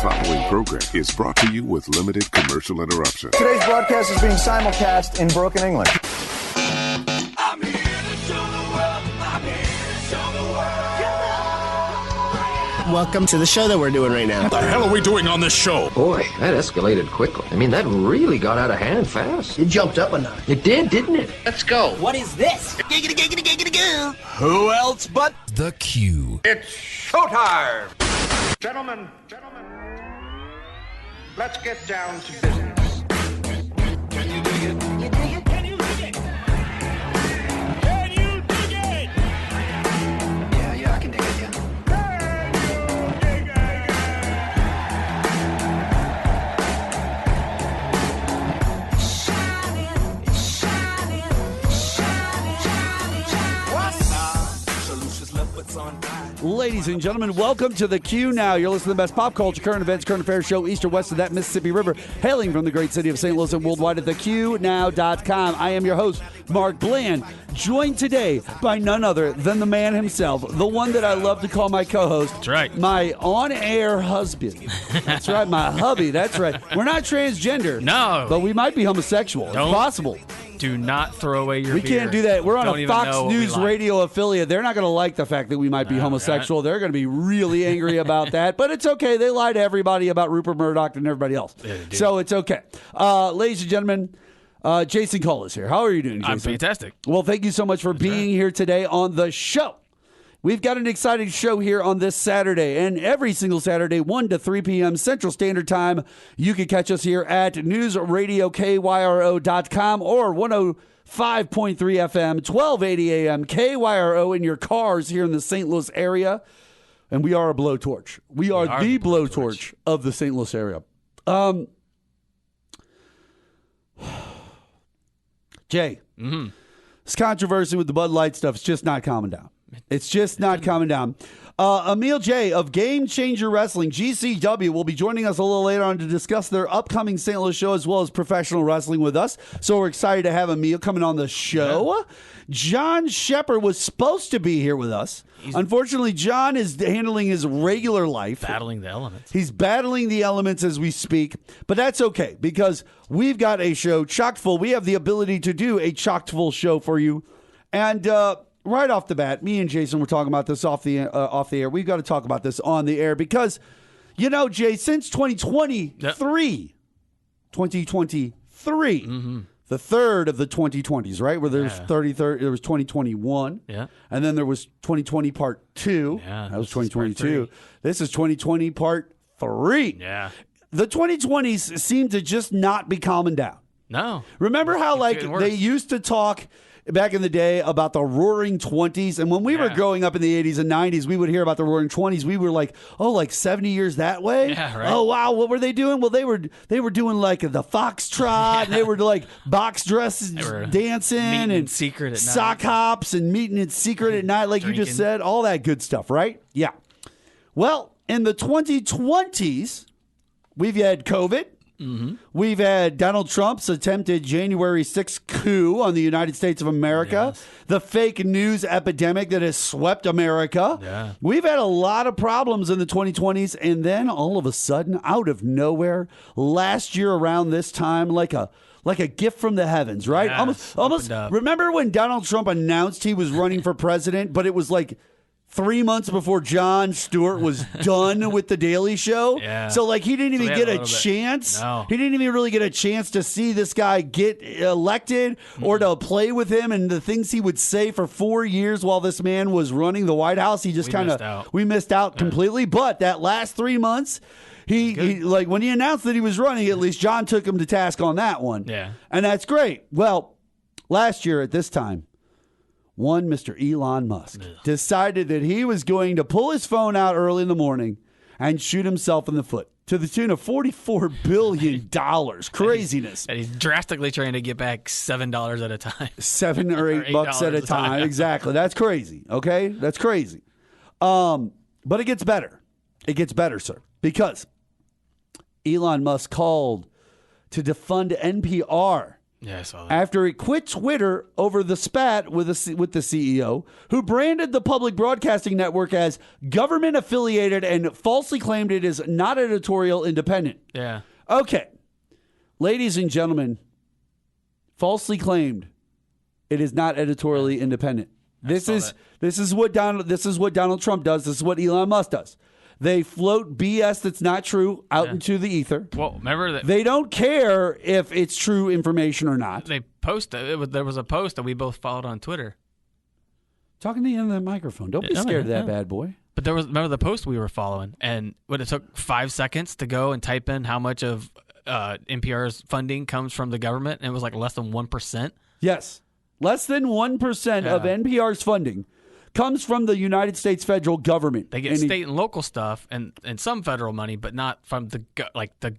following program is brought to you with limited commercial interruption. Today's broadcast is being simulcast in broken English. I'm here to show the world. I'm here to show the world. Welcome to the show that we're doing right now. What the hell are we doing on this show? Boy, that escalated quickly. I mean, that really got out of hand fast. It jumped up a notch. It did, didn't it? Let's go. What is this? Giggity, giggity, giggity, goo. Who else but The Q. it's showtime. Gentlemen, let's get down to business. Can you dig it? You dig it? Can you dig it? Can you dig it? Yeah, I can dig it, yeah. Ladies and gentlemen, welcome to the Q Now. You're listening to the best pop culture, current events, current affairs show east or west of that Mississippi River, hailing from the great city of St. Louis and worldwide at theqnow.com. I am your host, Mark Bland, joined today by none other than the man himself, the one that I love to call my co-host. That's right. My on-air husband. That's right, my hubby. That's right. We're not transgender. No. But we might be homosexual. Don't. It's possible. Do not throw away your We beer. can't do that. We're on Don't a even Fox know what we News like. radio affiliate. They're not going to like the fact that we might be homosexual. They're going to be really angry about that. But it's okay. They lie to everybody about Rupert Murdoch and everybody else. So it's okay. Ladies and gentlemen, Jason Cole is here. How are you doing, Jason? I'm fantastic. Well, thank you so much for being here today on the show. We've got an exciting show here on this Saturday, and every single Saturday, 1 to 3 p.m. Central Standard Time, you can catch us here at newsradiokyro.com or 105.3 FM, 1280 AM, KYRO in your cars here in the St. Louis area. And we are a blowtorch. We are the blowtorch of the St. Louis area. Jay, this controversy with the Bud Light stuff is just not calming down. It's just not calming down. Emil J. of Game Changer Wrestling, GCW, will be joining us a little later on to discuss their upcoming St. Louis show as well as professional wrestling with us. So we're excited to have Emil coming on the show. Yeah. John Shepard was supposed to be here with us. Unfortunately, John is handling his regular life. Battling the elements. He's battling the elements as we speak, but that's okay because we've got a show chock full. We have the ability to do a chock full show for you. And right off the bat, me and Jason were talking about this off the air. We've got to talk about this on the air because, you know, Jay, since 2023, the third of the 2020s, right? Where there's 33rd, there was 2021. Yeah. And then there was 2020 part 2. Yeah. That was 2022. This is 2020 part 3. Yeah. The 2020s seem to just not be calming down. No. Remember how, It's like, getting worse. they used to talk back in the day about the roaring 20s, and when we were growing up in the 80s and 90s, we would hear about the roaring 20s. We were like, oh, like 70 years that way? Yeah, right. Oh, wow, what were they doing? Well, they were doing like the foxtrot, and they were like box dresses, dancing, meeting in and secret at night. sock hops, and meeting in secret at night, like Drinking. you just said, all that good stuff, right? Yeah. Well, in the 2020s, we've had COVID. We've had Donald Trump's attempted January 6th coup on the United States of America, the fake news epidemic that has swept America. Yeah. We've had a lot of problems in the 2020s, and then all of a sudden, out of nowhere, last year around this time, like a gift from the heavens, right? Yeah, almost. Remember when Donald Trump announced he was running for president, but it was like 3 months before Jon Stewart was done with The Daily Show. Yeah. So, like, he didn't even get a little bit. chance. No. He didn't even really get a chance to see this guy get elected or to play with him and the things he would say for 4 years while this man was running the White House. He just we missed out completely. But that last 3 months, he like when he announced that he was running, at least John took him to task on that one. Yeah. And that's great. Well, last year at this time, one Mr. Elon Musk decided that he was going to pull his phone out early in the morning and shoot himself in the foot to the tune of $44 billion. Craziness. And he's drastically trying to get back $7 at a time. $7 or $8 at a time. Exactly. That's crazy. Okay? That's crazy. But it gets better. It gets better, sir. Because Elon Musk called to defund NPR Yeah, I saw that. after it quit Twitter over the spat with the CEO, who branded the public broadcasting network as government affiliated and falsely claimed it is not editorial independent. Yeah. Okay, ladies and gentlemen, falsely claimed it is not editorially independent. This is what Donald Trump does. This is what Elon Musk does. They float BS that's not true out into the ether. Well, remember that They don't care if it's true information or not. they posted. There was a post that we both followed on Twitter. Talking to you in the microphone. Don't be Yeah, scared of that yeah. bad boy. But remember the post we were following, and when it took 5 seconds to go and type in how much of NPR's funding comes from the government, and it was like less than 1%. Yes. Less than 1% of NPR's funding comes from the United States federal government. They get state and local stuff and some federal money, but not from the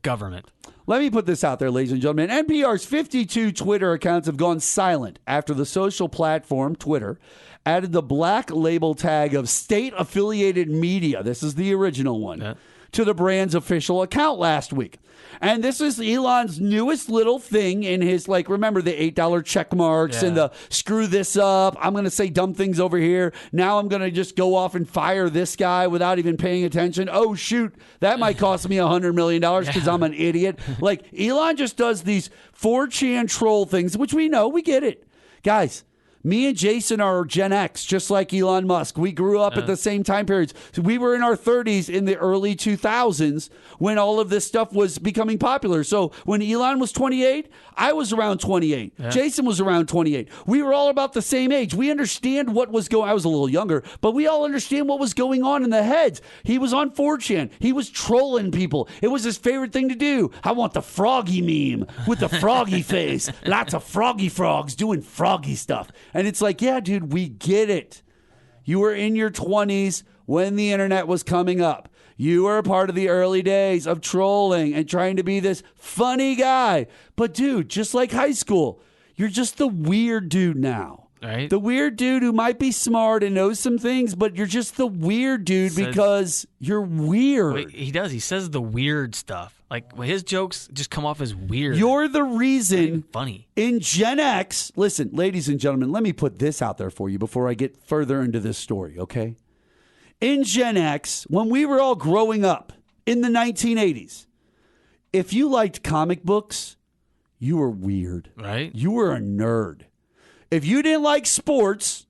government. Let me put this out there, ladies and gentlemen. NPR's 52 Twitter accounts have gone silent after the social platform, Twitter, added the black label tag of state-affiliated media. This is the original one. Yeah. To the brand's official account last week. And this is Elon's newest little thing in his, remember the $8 check marks and the screw this up. I'm going to say dumb things over here. Now I'm going to just go off and fire this guy without even paying attention. Oh, shoot. That might cost me $100 million because I'm an idiot. Elon just does these 4chan troll things, which we know. We get it. Guys, me and Jason are Gen X, just like Elon Musk. We grew up at the same time periods. So we were in our 30s in the early 2000s when all of this stuff was becoming popular. So when Elon was 28, I was around 28. Yeah. Jason was around 28. We were all about the same age. We understand what was going on. I was a little younger, but we all understand what was going on in the heads. He was on 4chan. He was trolling people. It was his favorite thing to do. I want the froggy meme with the froggy face. Lots of froggy frogs doing froggy stuff. And it's like, yeah, dude, we get it. You were in your 20s when the internet was coming up. You were a part of the early days of trolling and trying to be this funny guy. But, dude, just like high school, you're just the weird dude now. Right. The weird dude who might be smart and knows some things, but you're just the weird dude because you're weird. Well, he does. He says the weird stuff. His jokes just come off as weird. You're the reason. Funny. In Gen X, listen, ladies and gentlemen, let me put this out there for you before I get further into this story, okay? In Gen X, when we were all growing up in the 1980s, if you liked comic books, you were weird. Right. You were a nerd. If you didn't like sports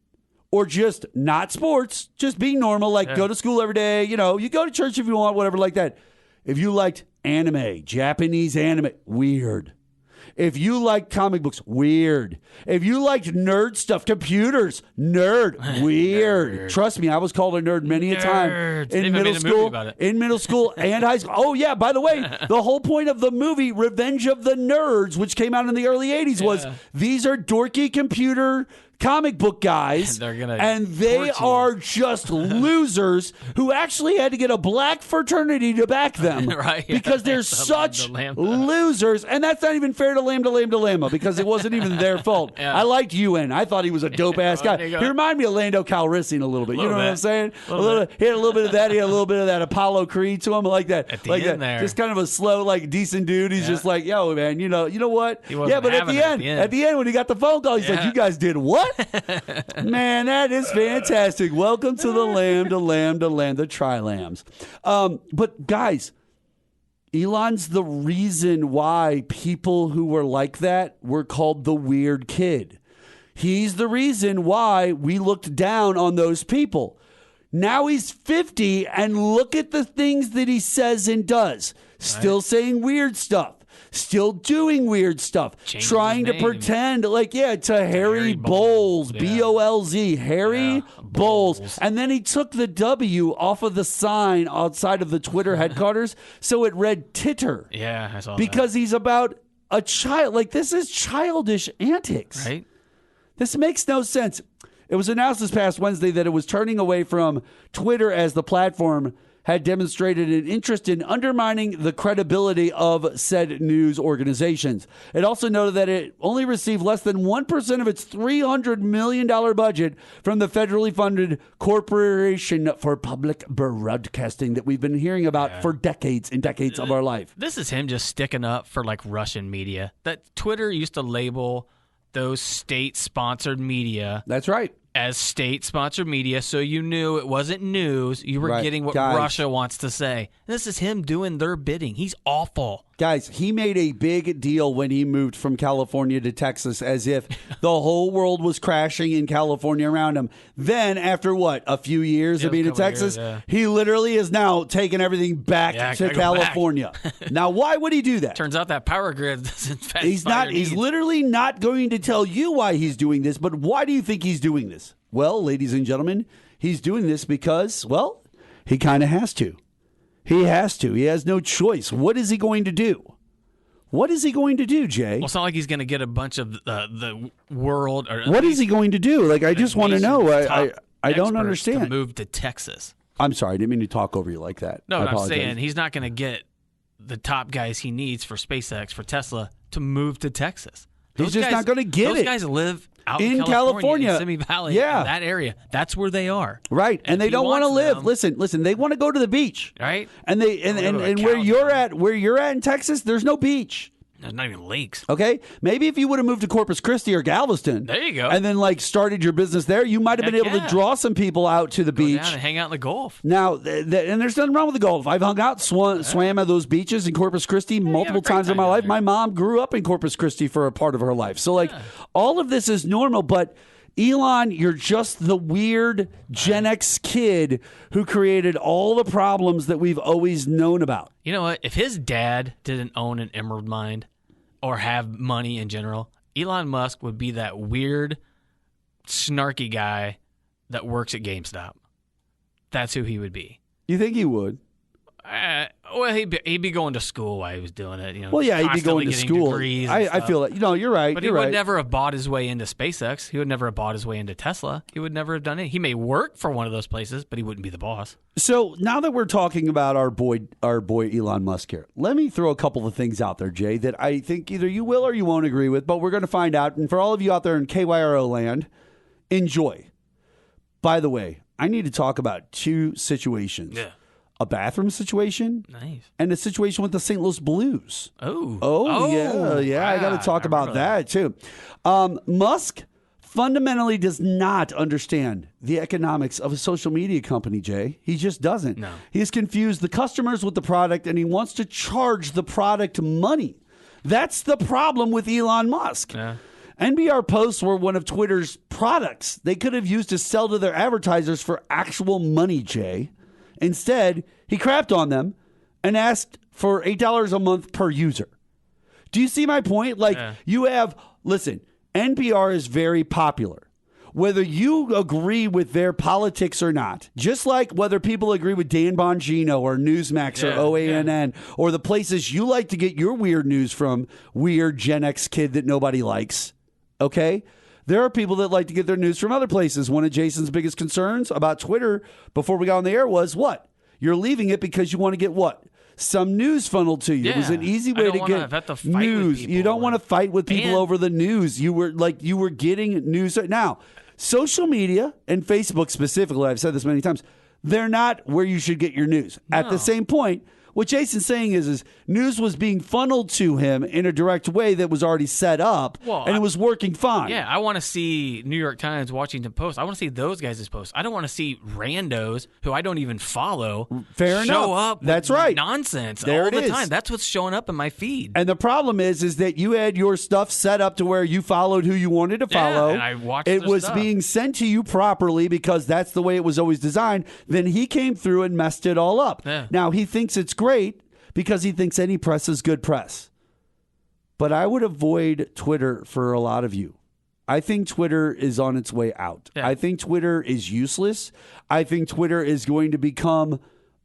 or just not sports, just being normal, go to school every day, you go to church if you want, whatever like that. If you liked anime, Japanese anime, weird. If you liked comic books, weird. If you liked nerd stuff, computers, nerd, weird. Nerd. Trust me, I was called a nerd many a time They in even middle made a movie school, about it. and high school. Oh yeah, by the way, the whole point of the movie Revenge of the Nerds, which came out in the early 80s, was these are dorky computer comic book guys, and they are just losers who actually had to get a black fraternity to back them, Right, because they're such losers. And that's not even fair to Lambda because it wasn't even their fault. I liked UN. I thought he was a dope ass guy. He reminded me of Lando Calrissian a little bit. You know what I'm saying? He had a little bit of that. He had a little bit of that Apollo Creed to him, like that. At the end there. Just kind of a slow, decent dude. He's just like, yo, man, you know what? He wasn't But at having the it end, at the end when he got the phone call, he's like, you guys did what? Man, that is fantastic. Welcome to the Lambda Tri-Lambs. But guys, Elon's the reason why people who were like that were called the weird kid. He's the reason why we looked down on those people. Now he's 50, and look at the things that he says and does. Still saying weird stuff. Still doing weird stuff. Trying to pretend to Harry Bowles, B-O-L-Z, Harry Bowles. And then he took the W off of the sign outside of the Twitter headquarters, so it read Titter. Yeah, I saw that. Because he's about a child. This is childish antics. Right? This makes no sense. It was announced this past Wednesday that it was turning away from Twitter as the platform had demonstrated an interest in undermining the credibility of said news organizations. It also noted that it only received less than 1% of its $300 million budget from the federally funded Corporation for Public Broadcasting that we've been hearing about for decades and decades of our life. This is him just sticking up for like Russian media. That Twitter used to label those state-sponsored media. That's right. As state-sponsored media, so you knew it wasn't news. You were getting what Russia wants to say. This is him doing their bidding. He's awful. Guys, he made a big deal when he moved from California to Texas as if the whole world was crashing in California around him. Then, after what, a few years of being in Texas, he literally is now taking everything back to California. Now, why would he do that? Turns out that power grid doesn't He's literally not going to tell you why he's doing this, but why do you think he's doing this? Well, ladies and gentlemen, he's doing this because, well, he kind of has to. He has to. He has no choice. What is he going to do? What is he going to do, Jay? Well, it's not like he's going to get a bunch of the world. Or what is he going to do? Like, I just want to know. I don't understand. To move to Texas. I'm sorry. I didn't mean to talk over you like that. No, I'm saying he's not going to get the top guys he needs for SpaceX, for Tesla, to move to Texas. He's just not going to get it. Those guys live out in California, in Simi Valley, in that area. That's where they are. Right. And they don't want to live. Listen, they want to go to the beach. Right. And where you're at in Texas, there's no beach. There's not even lakes. Okay, maybe if you would have moved to Corpus Christi or Galveston, there you go, and then like started your business there, you might have been able to draw some people out to the beach down and hang out in the Gulf. Now, and there's nothing wrong with the Gulf. I've hung out, swam at those beaches in Corpus Christi multiple times in my life. My mom grew up in Corpus Christi for a part of her life, so like all of this is normal. But Elon, you're just the weird Gen X kid who created all the problems that we've always known about. You know what? If his dad didn't own an emerald mine or have money in general, Elon Musk would be that weird, snarky guy that works at GameStop. That's who he would be. You think he would? Well, he'd be going to school while he was doing it. You know, well, yeah, he'd be going to school. I feel like, you're right. But he would never have bought his way into SpaceX. He would never have bought his way into Tesla. He would never have done it. He may work for one of those places, but he wouldn't be the boss. So now that we're talking about our boy Elon Musk here, let me throw a couple of things out there, Jay, that I think either you will or you won't agree with, but we're going to find out. And for all of you out there in KYRO land, enjoy. By the way, I need to talk about two situations. Yeah. A bathroom situation, and a situation with the St. Louis Blues. Oh, yeah. I got to talk about that too. Musk fundamentally does not understand the economics of a social media company, Jay. He just doesn't. No. He's confused the customers with the product, and he wants to charge the product money. That's the problem with Elon Musk. Yeah. NPR posts were one of Twitter's products they could have used to sell to their advertisers for actual money, Jay. Instead, he crapped on them and asked for $8 a month per user. Do you see my point? Like, listen, NPR is very popular. Whether you agree with their politics or not, just like whether people agree with Dan Bongino or Newsmax or OANN or the places you like to get your weird news from, weird Gen X kid that nobody likes, okay? There are people that like to get their news from other places. One of Jason's biggest concerns about Twitter before we got on the air was what? You're leaving it because you want to get what? Some news funneled to you. Yeah. It was an easy way to get news. You don't want to fight with people over the news. You were getting news. Now, social media and Facebook specifically, I've said this many times, they're not where you should get your news. No. At the same point, what Jason's saying is news was being funneled to him in a direct way that was already set up, and it was working fine. Yeah, I want to see New York Times, Washington Post. I want to see those guys' posts. I don't want to see randos who I don't even follow show up That's with right. nonsense there all the time. That's what's showing up in my feed. And the problem is that you had your stuff set up to where you followed who you wanted to follow. And I watched it was stuff. being sent to you properly because that's the way it was always designed. Then he came through and messed it all up. Yeah. Now, he thinks it's great because he thinks any press is good press. But I would avoid Twitter for a lot of you. I think Twitter is on its way out. Yeah. I think Twitter is useless. I think Twitter is going to become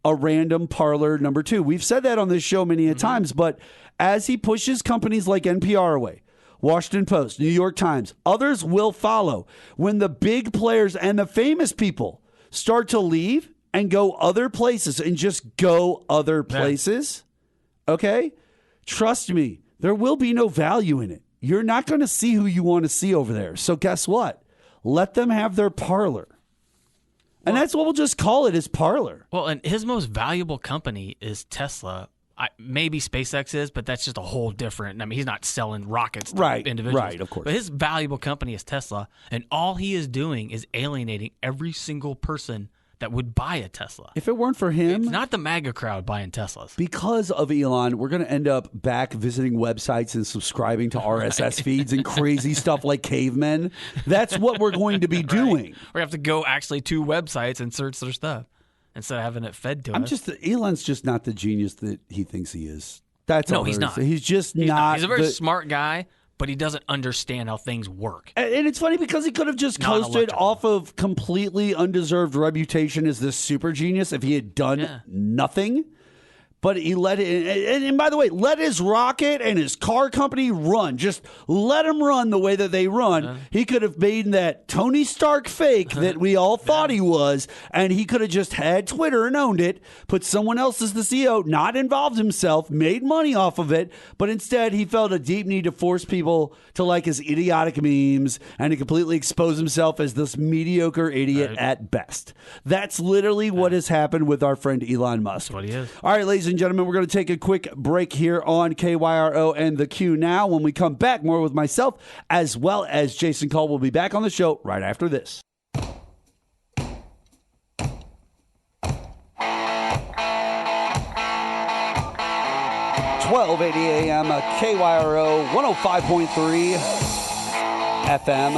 a random parlor number 2. We've said that on this show many a times, but as he pushes companies like NPR away, Washington Post, New York Times, others will follow. When the big players and the famous people start to leave and go other places and just go other places, okay? Trust me, there will be no value in it. You're not going to see who you want to see over there. So guess what? Let them have their parlor. And that's what we'll just call it, is parlor. Well, and his most valuable company is Tesla. Maybe SpaceX is, but that's just a whole different. I mean, he's not selling rockets to individuals. Right, of course. But his valuable company is Tesla, and all he is doing is alienating every single person that would buy a Tesla. If it weren't for him, It's not the MAGA crowd buying Teslas. because of Elon, we're going to end up back visiting websites and subscribing to RSS feeds and crazy stuff like cavemen. That's what we're going to be doing. We have to go actually to websites and search their stuff instead of having it fed to us. Elon's just not the genius that he thinks he is. That's all. He's not. He's just not. He's a very smart guy, but he doesn't understand how things work. And it's funny because he could have just Not coasted electrical. off of completely undeserved reputation as this super genius if he had done nothing. But he let it, and by the way, let his rocket and his car company run. Just let him run the way that they run. He could have made that Tony Stark fake that we all thought he was, and he could have just had Twitter and owned it, put someone else as the CEO, not involved himself, made money off of it, but instead he felt a deep need to force people to like his idiotic memes and to completely expose himself as this mediocre idiot at best. That's literally what has happened with our friend Elon Musk. That's what he is. All right, ladies and gentlemen, we're going to take a quick break here on KYRO and the Q now. When we come back, more with myself as well as Jason Cole will be back on the show right after this. 1280 AM, KYRO 105.3 FM.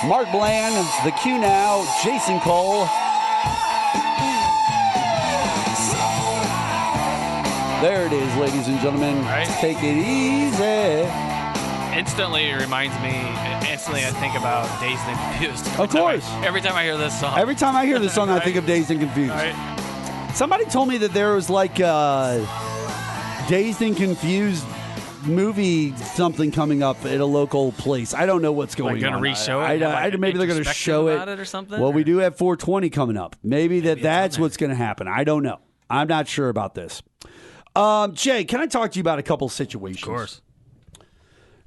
Mark Bland, the Q now, Jason Cole. There it is, ladies and gentlemen. Right. Take it easy. Instantly, it reminds me. Instantly, I think about Dazed and Confused. Of course. Every time I hear this song. Every time I hear this song, I think of Dazed and Confused. Right. Somebody told me that there was like a Dazed and Confused movie something coming up at a local place. I don't know what's going Like on. gonna re-show it? Maybe they're going to show about it or something? Well, we do have 420 coming up. Maybe it's that's on there. what's going to happen. I don't know. I'm not sure about this. Jay, can I talk to you about a couple situations? Of course.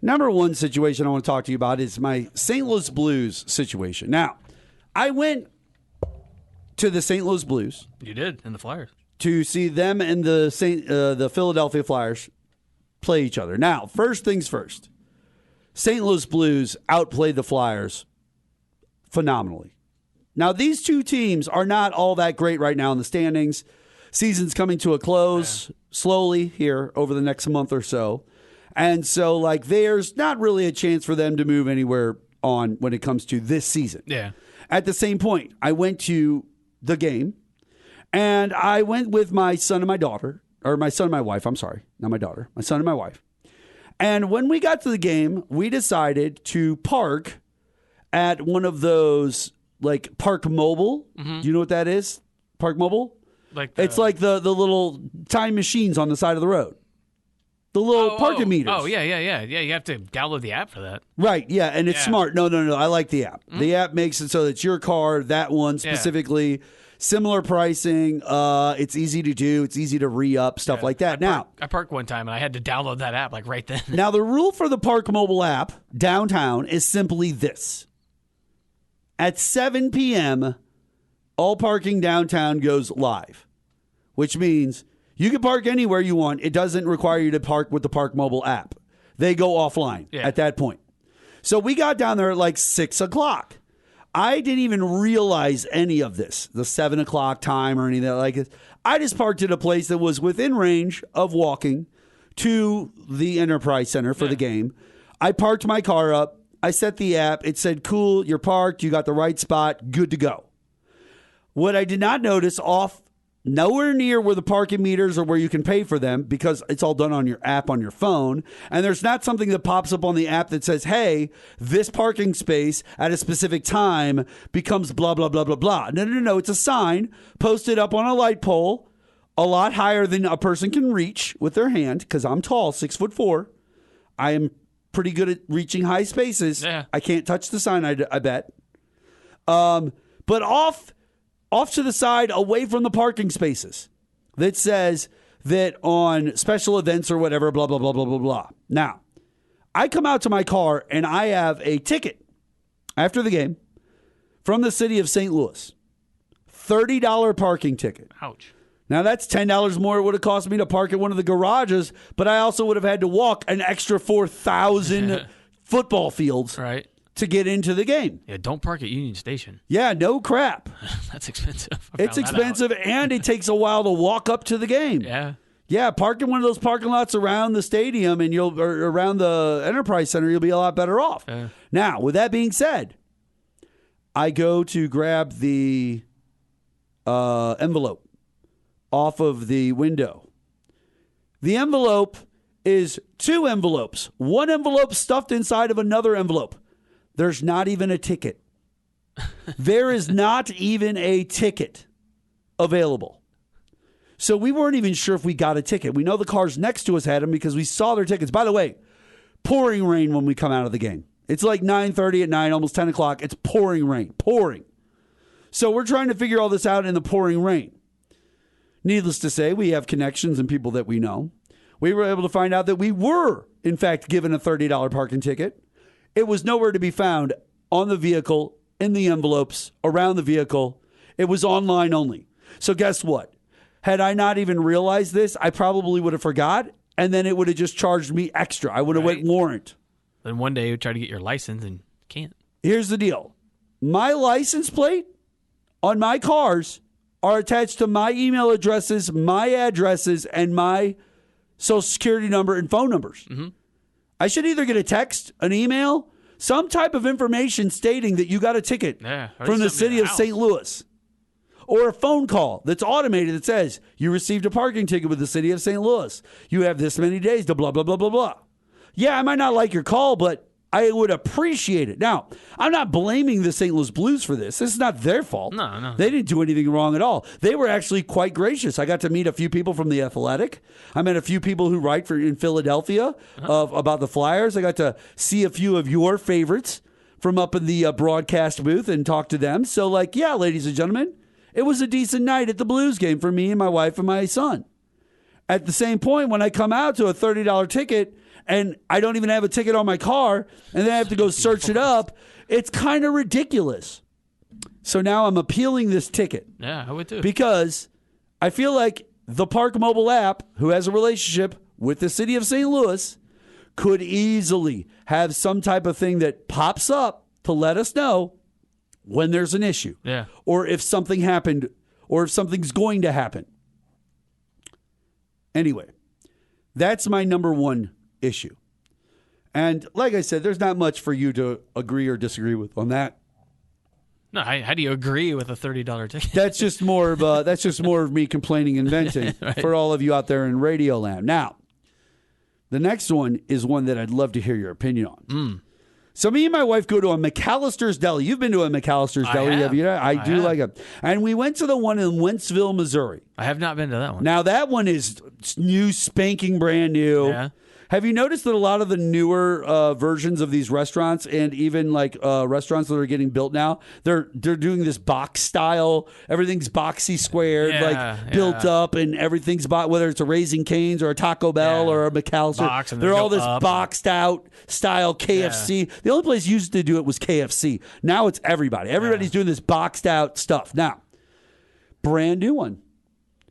Number one situation I want to talk to you about is my St. Louis Blues situation. Now, I went to the St. Louis Blues You did in the Flyers. to see them and the Philadelphia Flyers play each other. Now, first things first, St. Louis Blues outplayed the Flyers phenomenally. Now, these two teams are not all that great right now in the standings. Season's coming to a close slowly here over the next month or so. And so, like, there's not really a chance for them to move anywhere on when it comes to this season. Yeah. At the same point, I went to the game, and I went with my son and my daughter, or my son and my wife, I'm sorry, not my daughter, my son and my wife. And when we got to the game, we decided to park at one of those, like, Park Mobile. Do you know what that is? Park Mobile? It's like the little time machines on the side of the road. The little parking meters. Oh, yeah. Yeah, you have to download the app for that. Right, yeah, and it's Yeah. smart. No, I like the app. The app makes it so that it's your car, that one specifically, similar pricing. It's easy to do. It's easy to re-up, stuff like that. I parked one time, and I had to download that app, like, right then. Now, the rule for the Park Mobile app downtown is simply this. At 7 p.m., all parking downtown goes live, which means you can park anywhere you want. It doesn't require you to park with the Park Mobile app. They go offline at that point. So we got down there at like 6 o'clock. I didn't even realize any of this, the 7 o'clock time or anything like this. I just parked at a place that was within range of walking to the Enterprise Center for the game. I parked my car up. I set the app. It said, cool, you're parked. You got the right spot. Good to go. What I did not notice nowhere near where the parking meters or where you can pay for them, because it's all done on your app on your phone. And there's not something that pops up on the app that says, hey, this parking space at a specific time becomes blah, blah, blah, blah, blah. No. It's a sign posted up on a light pole a lot higher than a person can reach with their hand, because I'm tall, 6'4". I am pretty good at reaching high spaces. Yeah. I can't touch the sign, I bet. But off off to the side away from the parking spaces that says that on special events or whatever, blah, blah, blah, blah, blah, blah. Now, I come out to my car and I have a ticket after the game from the city of St. Louis. $30 parking ticket. Ouch. Now, that's $10 more it would have cost me to park at one of the garages, but I also would have had to walk an extra 4,000 football fields Right. to get into the game. Yeah, don't park at Union Station. Yeah, no crap. That's expensive. It's expensive, and it takes a while to walk up to the game. Yeah. Yeah, park in one of those parking lots around the stadium and or around the Enterprise Center, you'll be a lot better off. Now, with that being said, I go to grab the envelope off of the window. The envelope is 2 envelopes. One envelope stuffed inside of another envelope. There's not even a ticket. There is not even a ticket available. So we weren't even sure if we got a ticket. We know the cars next to us had them because we saw their tickets. By the way, pouring rain when we come out of the game. It's like 9:30 at night, almost 10 o'clock. It's pouring rain. Pouring. So we're trying to figure all this out in the pouring rain. Needless to say, we have connections and people that we know. We were able to find out that we were, in fact, given a $30 parking ticket. It was nowhere to be found on the vehicle, in the envelopes, around the vehicle. It was online only. So guess what? Had I not even realized this, I probably would have forgot, and then it would have just charged me extra. I would have went warrant. Then one day you try to get your license and can't. Here's the deal. My license plate on my cars are attached to my email addresses, my addresses, and my social security number and phone numbers. Mm-hmm. I should either get a text, an email, some type of information stating that you got a ticket from the city of St. Louis. Or a phone call that's automated that says, you received a parking ticket with the city of St. Louis. You have this many days to blah, blah, blah, blah, blah. Yeah, I might not like your call, but I would appreciate it. Now, I'm not blaming the St. Louis Blues for this. This is not their fault. No. They didn't do anything wrong at all. They were actually quite gracious. I got to meet a few people from The Athletic. I met a few people who write in Philadelphia about the Flyers. I got to see a few of your favorites from up in the broadcast booth and talk to them. So, yeah, ladies and gentlemen, it was a decent night at the Blues game for me and my wife and my son. At the same point, when I come out to a $30 ticket and I don't even have a ticket on my car and then I have to go search it up, it's kind of ridiculous. So now I'm appealing this ticket. Yeah, I would too. Because I feel like the Park Mobile app, who has a relationship with the city of St. Louis, could easily have some type of thing that pops up to let us know when there's an issue, or if something happened, or if something's going to happen. Anyway, that's my number one issue. And like I said, there's not much for you to agree or disagree with on that. No, how do you agree with a $30 ticket? That's just more of me complaining and venting right. for all of you out there in Radio Land. Now, the next one is one that I'd love to hear your opinion on. So me and my wife go to a McAllister's Deli. You've been to a McAllister's Deli, have you? I do like it. And we went to the one in Wentzville, Missouri. I have not been to that one. Now, that one is new, spanking brand new. Yeah. Have you noticed that a lot of the newer versions of these restaurants and even restaurants that are getting built now, they're doing this box style. Everything's boxy squared, built up, and everything's whether it's a Raising Cane's or a Taco Bell or a McAllister. They're all this boxed out style KFC. The only place used to do it was KFC. Now it's everybody. Everybody's doing this boxed out stuff. Now, brand new one.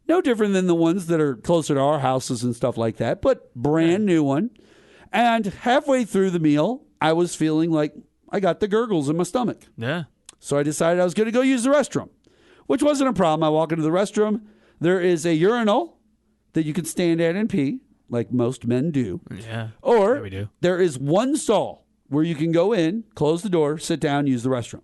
No different than the ones that are closer to our houses and stuff like that, but brand new one. And halfway through the meal, I was feeling like I got the gurgles in my stomach. Yeah. So I decided I was going to go use the restroom, which wasn't a problem. I walk into the restroom. There is a urinal that you can stand at and pee, like most men do. Yeah. Or we do. There is one stall where you can go in, close the door, sit down, use the restroom.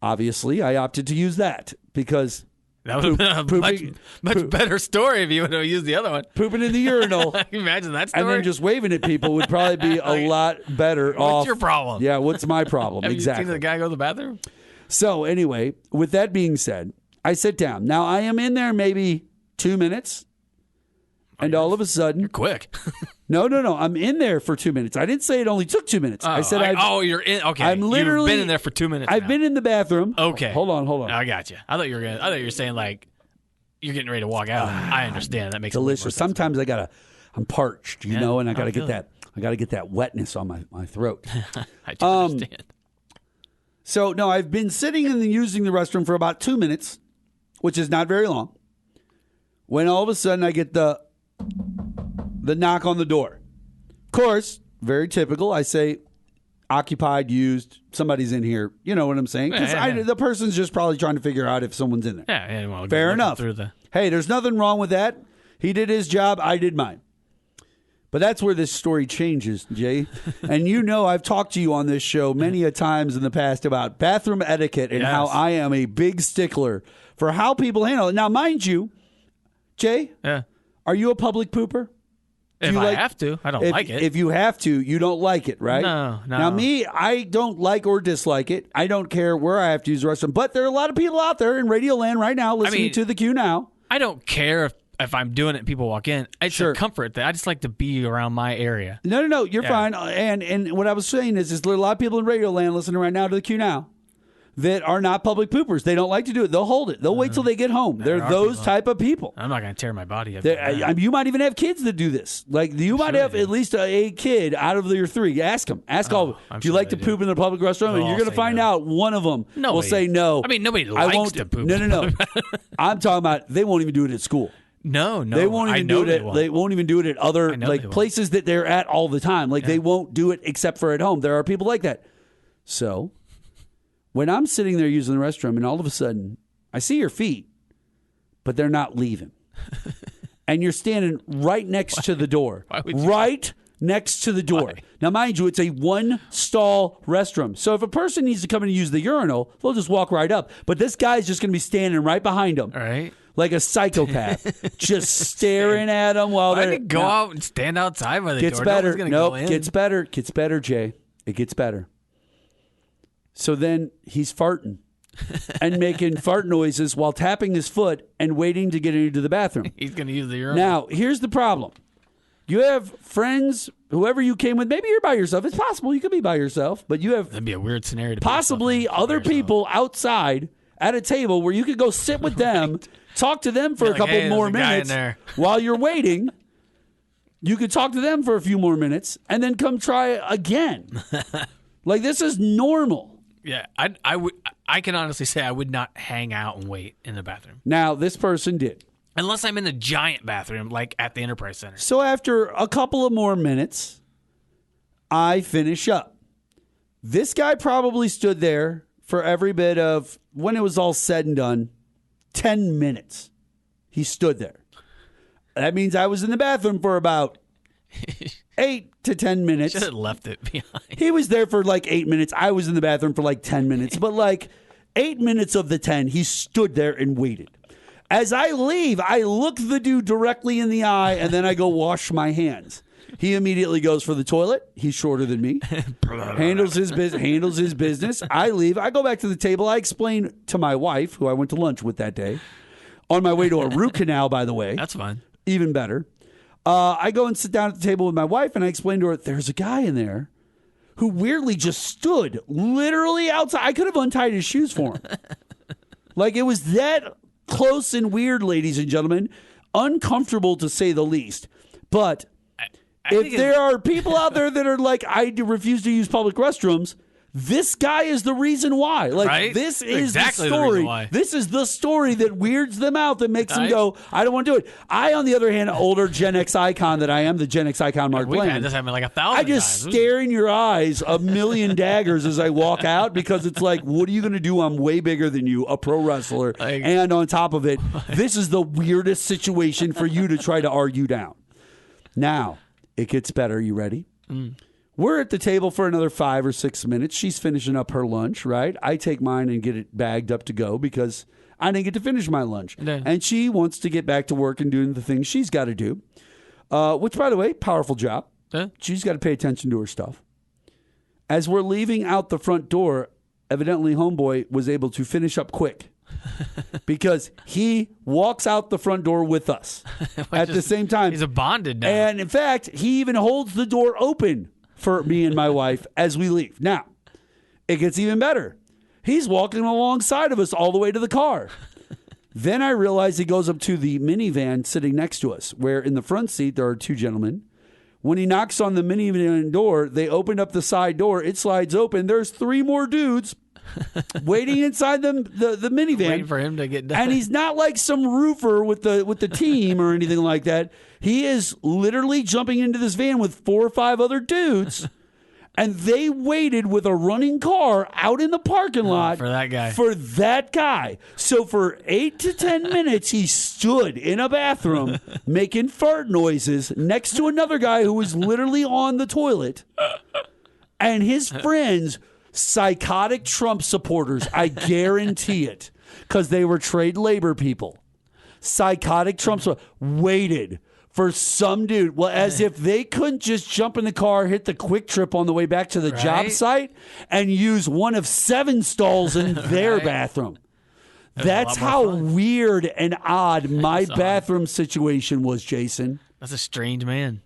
Obviously, I opted to use that because that would have been a much better story if you would have used the other one. Pooping in the urinal. Can you imagine that story? And then just waving at people would probably be a lot better off. What's your problem? Yeah, what's my problem? Have exactly. you seen the guy go to the bathroom? So anyway, with that being said, I sit down. Now I am in there maybe 2 minutes. And all of a sudden, You're quick. No. I'm in there for 2 minutes. I didn't say it only took 2 minutes. I said you're in. Okay, I'm literally you've been in there for 2 minutes. I've now. been in the bathroom. Okay, Hold on. I got you. I thought you were saying like you're getting ready to walk out. I understand. That makes Delicious. A little more sense. Sometimes I'm parched, you know, and I got to get feel that. I got to get that wetness on my throat. I do understand. So no, I've been sitting and using the restroom for about 2 minutes, which is not very long. When all of a sudden I get the knock on the door. Of course, very typical. I say, occupied, used, somebody's in here. You know what I'm saying? Because the person's just probably trying to figure out if someone's in there. Yeah, well, fair enough. Hey, there's nothing wrong with that. He did his job. I did mine. But that's where this story changes, Jay. And you know I've talked to you on this show many a times in the past about bathroom etiquette and how I am a big stickler for how people handle it. Now, mind you, Jay, are you a public pooper? If I have to, I don't like it. If you have to, you don't like it, right? No. Now, me, I don't like or dislike it. I don't care where I have to use the restroom. But there are a lot of people out there in Radio Land right now listening to the Q Now. I don't care if I'm doing it and people walk in. It's a comfort thing. I just like to be around my area. No, you're fine. And what I was saying is there are a lot of people in Radio Land listening right now to the Q Now that are not public poopers. They don't like to do it. They'll hold it. They'll wait till they get home. They're those type of people. I'm not going to tear my body up. You might even have kids that do this. Like you might have at least a kid out of your three. Ask them. Ask all. Do you like to poop in the public restroom? And you're going to find out one of them will say no. I mean, nobody likes to poop. No. I'm talking about they won't even do it at school. No. They won't even do it. They won't even do it at other places that they're at all the time. Like they won't do it except for at home. There are people like that. So when I'm sitting there using the restroom and all of a sudden I see your feet, but they're not leaving. And you're standing right next to the door. Right next to the door. Why? Now, mind you, it's a one-stall restroom. So if a person needs to come in and use the urinal, they'll just walk right up. But this guy's just going to be standing right behind them. All right. Like a psychopath. Just staring at them while they're... I didn't go out and stand outside by the door. Gets better. Gets better. Gets better, Jay. It gets better. So then he's farting and making fart noises while tapping his foot and waiting to get into the bathroom. He's going to use the urinal. Now, here's the problem. You have friends, whoever you came with. Maybe you're by yourself. It's possible you could be by yourself, but you have... That'd be a weird scenario. Possibly other people outside at a table where you could go sit with them, talk to them for a couple more minutes while you're waiting. You could talk to them for a few more minutes and then come try again. Like, this is normal. Yeah, I can honestly say I would not hang out and wait in the bathroom. Now, this person did. Unless I'm in the giant bathroom, like at the Enterprise Center. So after a couple of more minutes, I finish up. This guy probably stood there for every bit of, when it was all said and done, 10 minutes. He stood there. That means I was in the bathroom for about 8 to 10 minutes. Should have left it behind. He was there for like 8 minutes. I was in the bathroom for like 10 minutes. But like 8 minutes of the 10, he stood there and waited. As I leave, I look the dude directly in the eye, and then I go wash my hands. He immediately goes for the toilet. He's shorter than me. handles his business. I leave. I go back to the table. I explain to my wife, who I went to lunch with that day, on my way to a root canal, by the way. That's fine. Even better. I go and sit down at the table with my wife, and I explain to her, there's a guy in there who weirdly just stood literally outside. I could have untied his shoes for him. Like, it was that close and weird, ladies and gentlemen. Uncomfortable, to say the least. But if there are people out there that are like, I refuse to use public restrooms, this guy is the reason why. Like, right? This is exactly the story. reason why. This is the story that weirds them out, that makes them go, I don't want to do it. I, on the other hand, older Gen X icon that I am, the Gen X icon Mark We've Bland. had this happen like 1,000 I just times. stare in your eyes a million daggers as I walk out, because it's like, what are you going to do? I'm way bigger than you, a pro wrestler. And on top of it, this is the weirdest situation for you to try to argue down. Now, it gets better. You ready? We're at the table for another 5 or 6 minutes. She's finishing up her lunch, right? I take mine and get it bagged up to go because I didn't get to finish my lunch. Yeah. And she wants to get back to work and doing the things she's got to do, which, by the way, powerful job. Yeah. She's got to pay attention to her stuff. As we're leaving out the front door, evidently homeboy was able to finish up quick because he walks out the front door with us at the same time. He's a bonded now. And in fact, he even holds the door open for me and my wife as we leave. Now, it gets even better. He's walking alongside of us all the way to the car. Then I realize he goes up to the minivan sitting next to us, where in the front seat there are two gentlemen. When he knocks on the minivan door, they open up the side door. It slides open. There's three more dudes waiting inside the minivan, waiting for him to get done. and he's not like some roofer with the team or anything like that. He is literally jumping into this van with 4 or 5 other dudes, and they waited with a running car out in the parking lot for that guy. For that guy. So for 8 to 10 minutes, he stood in a bathroom making fart noises next to another guy who was literally on the toilet, and his friends. Psychotic Trump supporters, I guarantee it, because they were trade labor people. Psychotic Trump waited for some dude, well, as if they couldn't just jump in the car, hit the quick trip on the way back to the job site, and use one of 7 stalls in their bathroom. That's how weird and odd my bathroom situation was, Jason. That's a strange man.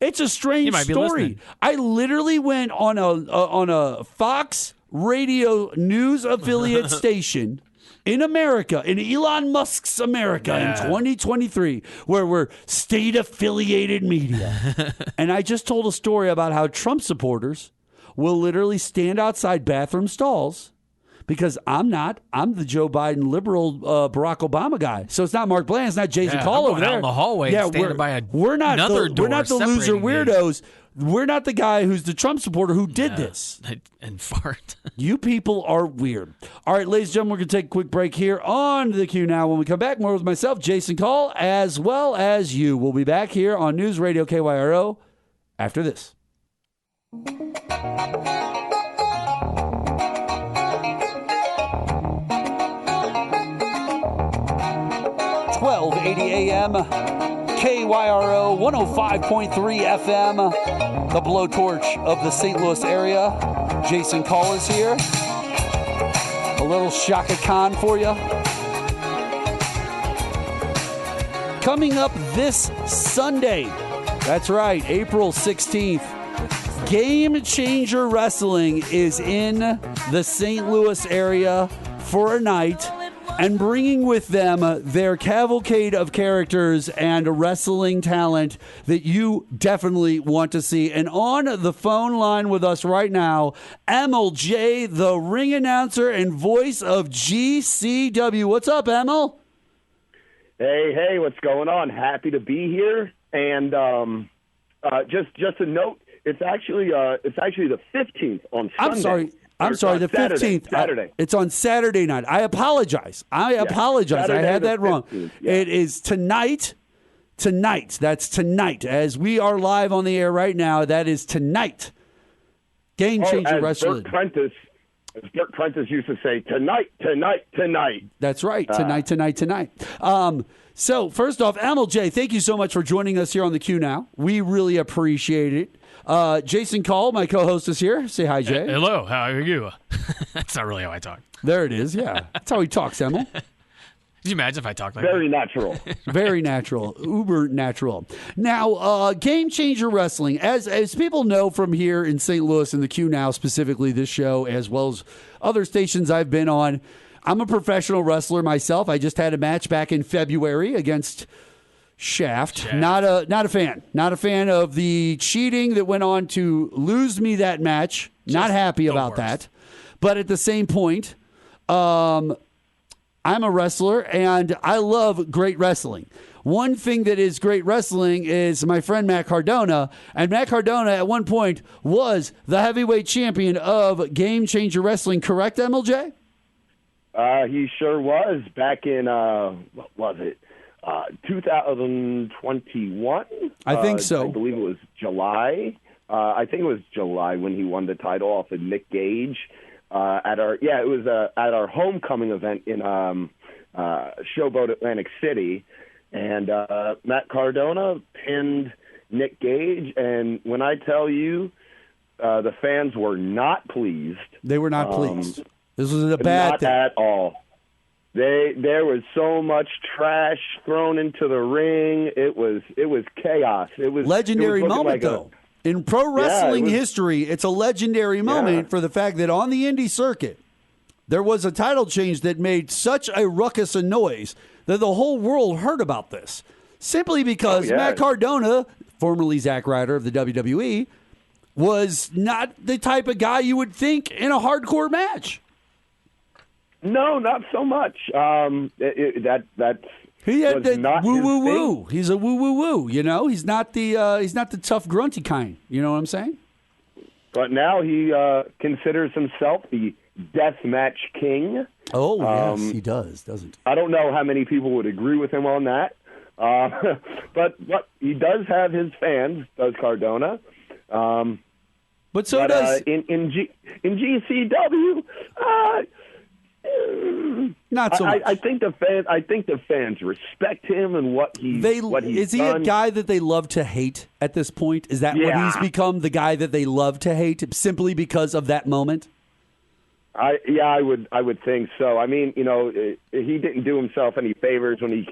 It's a strange story. I literally went on a Fox radio news affiliate station in America, in Elon Musk's America in 2023, where we're state-affiliated media. And I just told a story about how Trump supporters will literally stand outside bathroom stalls. Because I'm the Joe Biden liberal Barack Obama guy. So it's not Mark Bland. It's not Jason Call over there. Out in the hallway, standing by we're not the loser weirdos. Me. We're not the guy who's the Trump supporter who did this. And fart. You people are weird. All right, ladies and gentlemen, we're going to take a quick break here on the Q Now. When we come back, more with myself, Jason Call, as well as you. We'll be back here on News Radio KYRO after this. 1280 AM, KYRO 105.3 FM, the blowtorch of the St. Louis area. Jason Call is here. A little Shaka Khan for you. Coming up this Sunday, that's right, April 16th, Game Changer Wrestling is in the St. Louis area for a night, and bringing with them their cavalcade of characters and wrestling talent that you definitely want to see. And on the phone line with us right now, Emil J., the ring announcer and voice of GCW. What's up, Emil? Hey, what's going on? Happy to be here. And just a note, it's actually the 15th on Sunday. I'm sorry, the 15th. Saturday. It's on Saturday night. I apologize. Saturday, I had that wrong. Yeah. It is tonight. That's tonight. As we are live on the air right now, that is tonight. Game Changer Wrestling. As Bert Prentice used to say, tonight. That's right. Tonight. So, first off, Emil J., thank you so much for joining us here on the Q Now. We really appreciate it. Jason Call, my co-host, is here. Say hi, Jay. Hello, how are you? That's not really how I talk. There it is, yeah. That's how he talks, Emil. Could you imagine if I talked like Very that? natural. Very natural. Uber natural. Now, Game Changer Wrestling, as people know from here in St. Louis and the Q Now, specifically this show, as well as other stations I've been on, I'm a professional wrestler myself. I just had a match back in February against Shaft. Not a fan of the cheating that went on to lose me that match. Not happy about that. But at the same point, I'm a wrestler and I love great wrestling. One thing that is great wrestling is my friend Matt Cardona, and Matt Cardona at one point was the heavyweight champion of Game Changer Wrestling, correct, MLJ? He sure was back in what was it? 2021. I think so. I believe it was July. I think it was July when he won the title off of Nick Gage at our homecoming event in Showboat, Atlantic City, and Matt Cardona pinned Nick Gage. And when I tell you, the fans were not pleased. They were not pleased. This was a bad thing. Not at all. There was so much trash thrown into the ring. It was chaos. It was legendary looking moment like though. In pro wrestling was- history, it's a legendary moment for the fact that on the indie circuit, there was a title change that made such a ruckus and noise that the whole world heard about this. Simply because Matt Cardona, formerly Zack Ryder of the WWE, was not the type of guy you would think in a hardcore match. No, not so much. That's He had was that not woo his woo thing. woo. He's a woo woo woo. You know, he's not the tough grunty kind. You know what I'm saying? But now he considers himself the deathmatch king. Oh yes, he does, doesn't he? I don't know how many people would agree with him on that, but he does have his fans. Does Cardona? But so does in GCW. Not so much. I think the fans respect him and what he's is he done. a guy that they love to hate at this point? Is that what he's become, the guy that they love to hate simply because of that moment? I would think so. I mean, he didn't do himself any favors when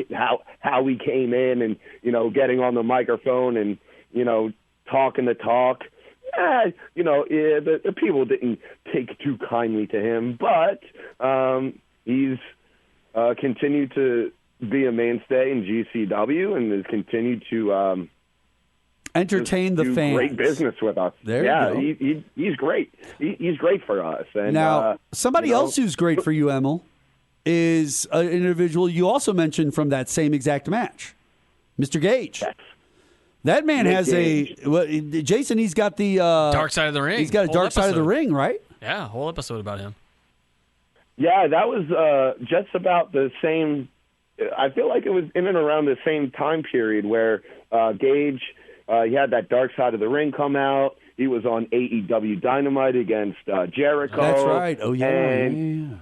how he came in and getting on the microphone and talking the talk. The people didn't take too kindly to him, but he's continued to be a mainstay in GCW and has continued to entertain the do fans. Great business with us. There you go. He's great. He's great for us. And now, somebody else who's great for you, Emil, is an individual you also mentioned from that same exact match, Mr. Gage. Yes. That man Nick has Gage. Jason, he's got the Dark Side of the Ring. He's got a Whole dark side of the episode. ring, right? Yeah, a whole episode about him. Yeah, that was just about the same. I feel like it was in and around the same time period where Gage, he had that Dark Side of the Ring come out. He was on AEW Dynamite against Jericho. That's right. Oh, yeah.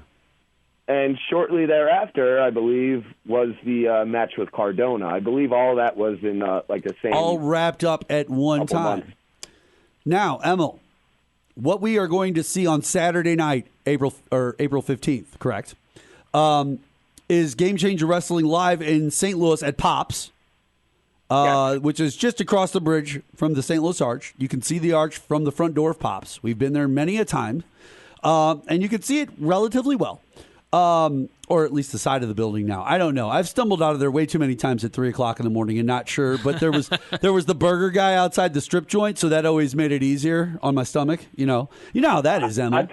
And shortly thereafter, I believe, was the match with Cardona. I believe all that was in the same. All wrapped up at one couple time. months. Now, Emil, what we are going to see on Saturday night, April 15th, correct, is Game Changer Wrestling live in St. Louis at Pops, which is just across the bridge from the St. Louis Arch. You can see the arch from the front door of Pops. We've been there many a time, and you can see it relatively well. Or at least the side of the building now. I don't know. I've stumbled out of there way too many times at 3 o'clock in the morning and not sure. But there was the burger guy outside the strip joint, so that always made it easier on my stomach. You know how that is, Emma. I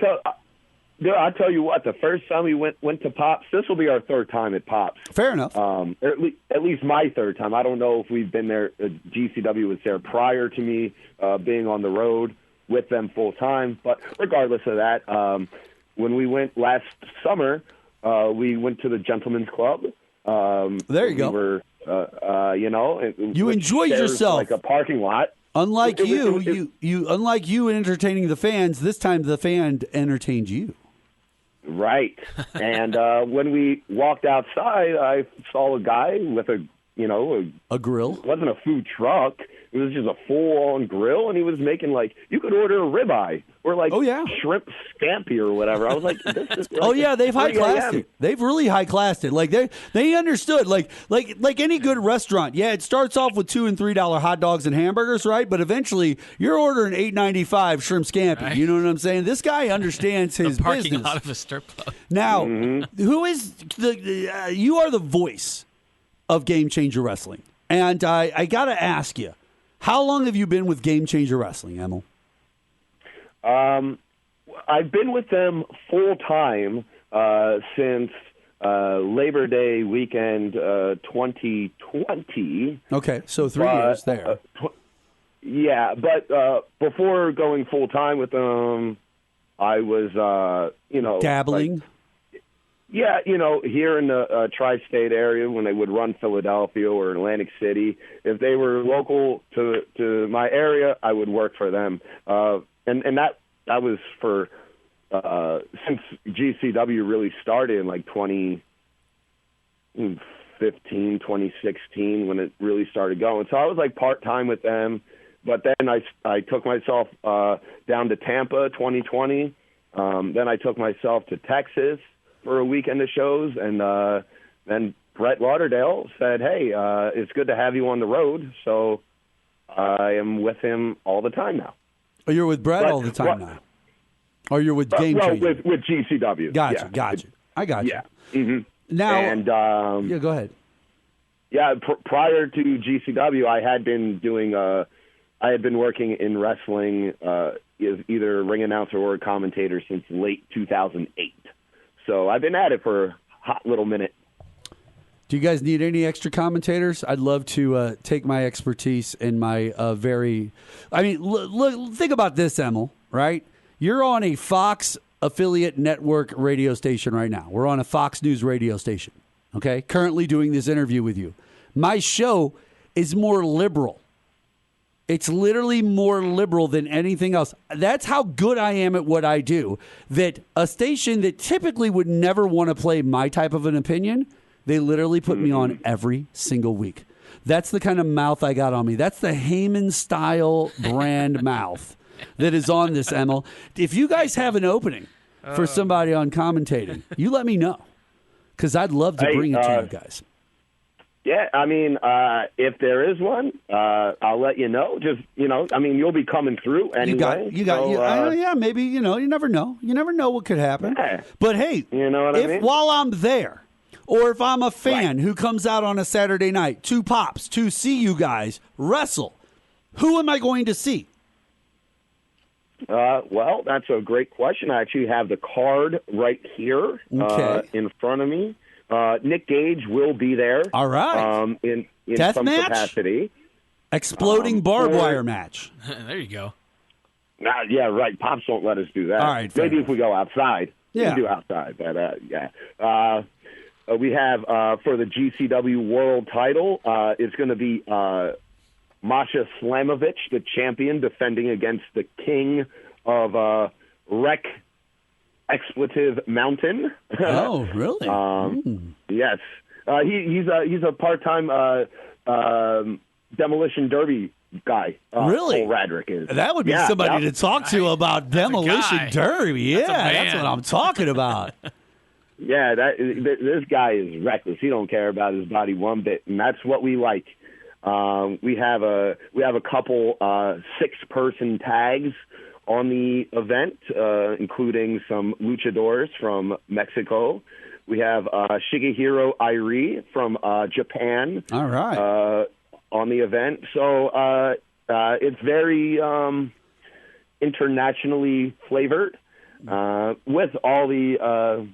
tell you what. The first time we went to Pops, this will be our third time at Pops. Fair enough. At least my third time. I don't know if we've been there. GCW was there prior to me being on the road with them full time. But regardless of that. When we went last summer, we went to the Gentleman's Club. There you go. We were, you enjoyed yourself, like a parking lot. Unlike unlike you entertaining the fans, this time the fan entertained you. Right. And when we walked outside, I saw a guy with a grill. It wasn't a food truck. It was just a full-on grill, and he was making you could order a ribeye or shrimp scampi or whatever. I was like, this is they've high-classed it. They've really high-classed it. Like they understood. Like any good restaurant. Yeah, it starts off with $2 and $3 hot dogs and hamburgers, right? But eventually, you're ordering $8.95 shrimp scampi. Right. You know what I'm saying? This guy understands his the parking business. lot of a strip club. Now, who is you are the voice of Game Changer Wrestling, and I got to ask you. How long have you been with Game Changer Wrestling, Emil? I've been with them full time since Labor Day weekend 2020. Okay, so 3 years there. But before going full time with them, I was dabbling. Here in the tri-state area when they would run Philadelphia or Atlantic City, if they were local to my area, I would work for them. And that was for since GCW really started in 2015, 2016 when it really started going. So I was part-time with them, but then I took myself down to Tampa 2020. Then I took myself to Texas. for a weekend of shows, and then Brett Lauderdale said, "Hey, it's good to have you on the road." So I am with him all the time now. Oh, you're with Brett all the time now. Or you're with Game Changer? with GCW. Gotcha, gotcha. I got you. Yeah. Mm-hmm. Now, and yeah, go ahead. Yeah, prior to GCW, I had been doing. I had been working in wrestling as either a ring announcer or a commentator since late 2008. So I've been at it for a hot little minute. Do you guys need any extra commentators? I'd love to take my expertise and my look, think about this, Emil, right? You're on a Fox affiliate network radio station right now. We're on a Fox News radio station, okay? Currently doing this interview with you. My show is more liberal. It's literally more liberal than anything else. That's how good I am at what I do. That a station that typically would never want to play my type of an opinion, they literally put me on every single week. That's the kind of mouth I got on me. That's the Heyman-style brand mouth that is on this, Emil. If you guys have an opening for somebody on commentating, you let me know, because I'd love to bring it to you guys. Yeah, I mean, if there is one, I'll let you know. Just, you'll be coming through anyway. Yeah, maybe, you never know. You never know what could happen. Yeah. But hey, you know what I mean? While I'm there, or if I'm a fan who comes out on a Saturday night, two pops, to see you guys wrestle, who am I going to see? Well, that's a great question. I actually have the card right here in front of me. Nick Gage will be there. All right. In Death some match? capacity. Exploding barbed wire match. There you go. Yeah, right. Pops won't let us do that. All right. Maybe if we go outside. Yeah. We can do outside. But, yeah. We have, for the GCW World title, it's going to be Masha Slamovich, the champion, defending against the king of Wreck Expletive Mountain. Oh, really? Yes. He's a part-time Demolition Derby guy. Really? Cole Radrick is. That would be somebody to talk to about Demolition Derby. Yeah, that's what I'm talking about. Yeah, this guy is reckless. He don't care about his body one bit, and that's what we like. We have a couple 6-person tags on the event, including some luchadors from Mexico. We have Shigehiro Irie from Japan. All right. On the event. So it's very internationally flavored with all the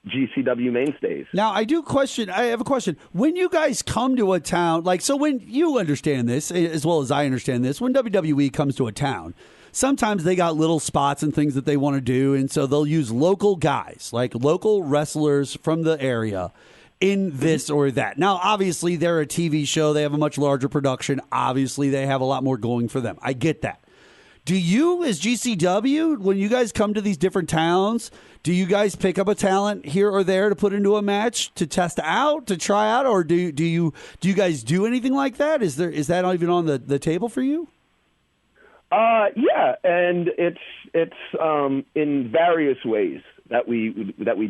GCW mainstays. Now, I have a question. When you guys come to a town, so when you understand this, as well as I understand this, when WWE comes to a town, sometimes they got little spots and things that they want to do, and so they'll use local guys, like local wrestlers from the area, in this or that. Now, obviously, they're a TV show. They have a much larger production. Obviously, they have a lot more going for them. I get that. Do you, as GCW, when you guys come to these different towns, do you guys pick up a talent here or there to put into a match to test out, to try out, or do you guys do anything like that? Is that even on the table for you? Yeah, and it's in various ways that we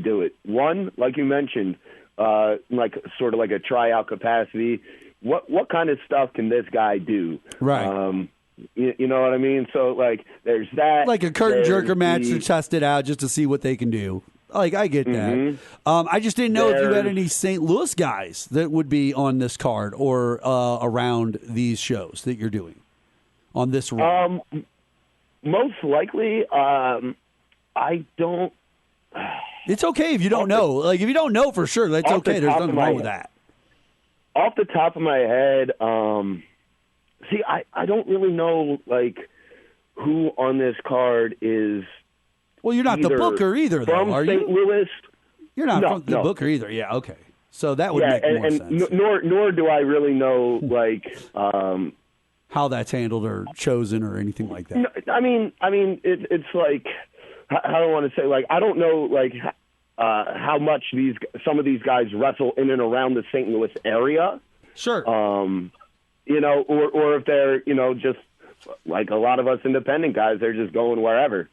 do it. One, like you mentioned, like sort of like a tryout capacity. What kind of stuff can this guy do? Right. You know what I mean? So, there's that. Like a curtain jerker match to test it out just to see what they can do. I get that. I just didn't know if you had any St. Louis guys that would be on this card or around these shows that you're doing on this run. Most likely, I don't. It's okay if you don't know. If you don't know for sure, that's okay. There's nothing wrong with that. Off the top of my head, see, I don't really know, who on this card is. Well, you're not the booker either, though, are you? From St. Louis. You're not from the booker either. Yeah, okay. So that would make more sense. Nor do I really know, how that's handled or chosen or anything like that. No, I mean, it's like, how do I want to say, I don't know, how much some of these guys wrestle in and around the St. Louis area. Sure. Or if they're, just like a lot of us independent guys, they're just going wherever.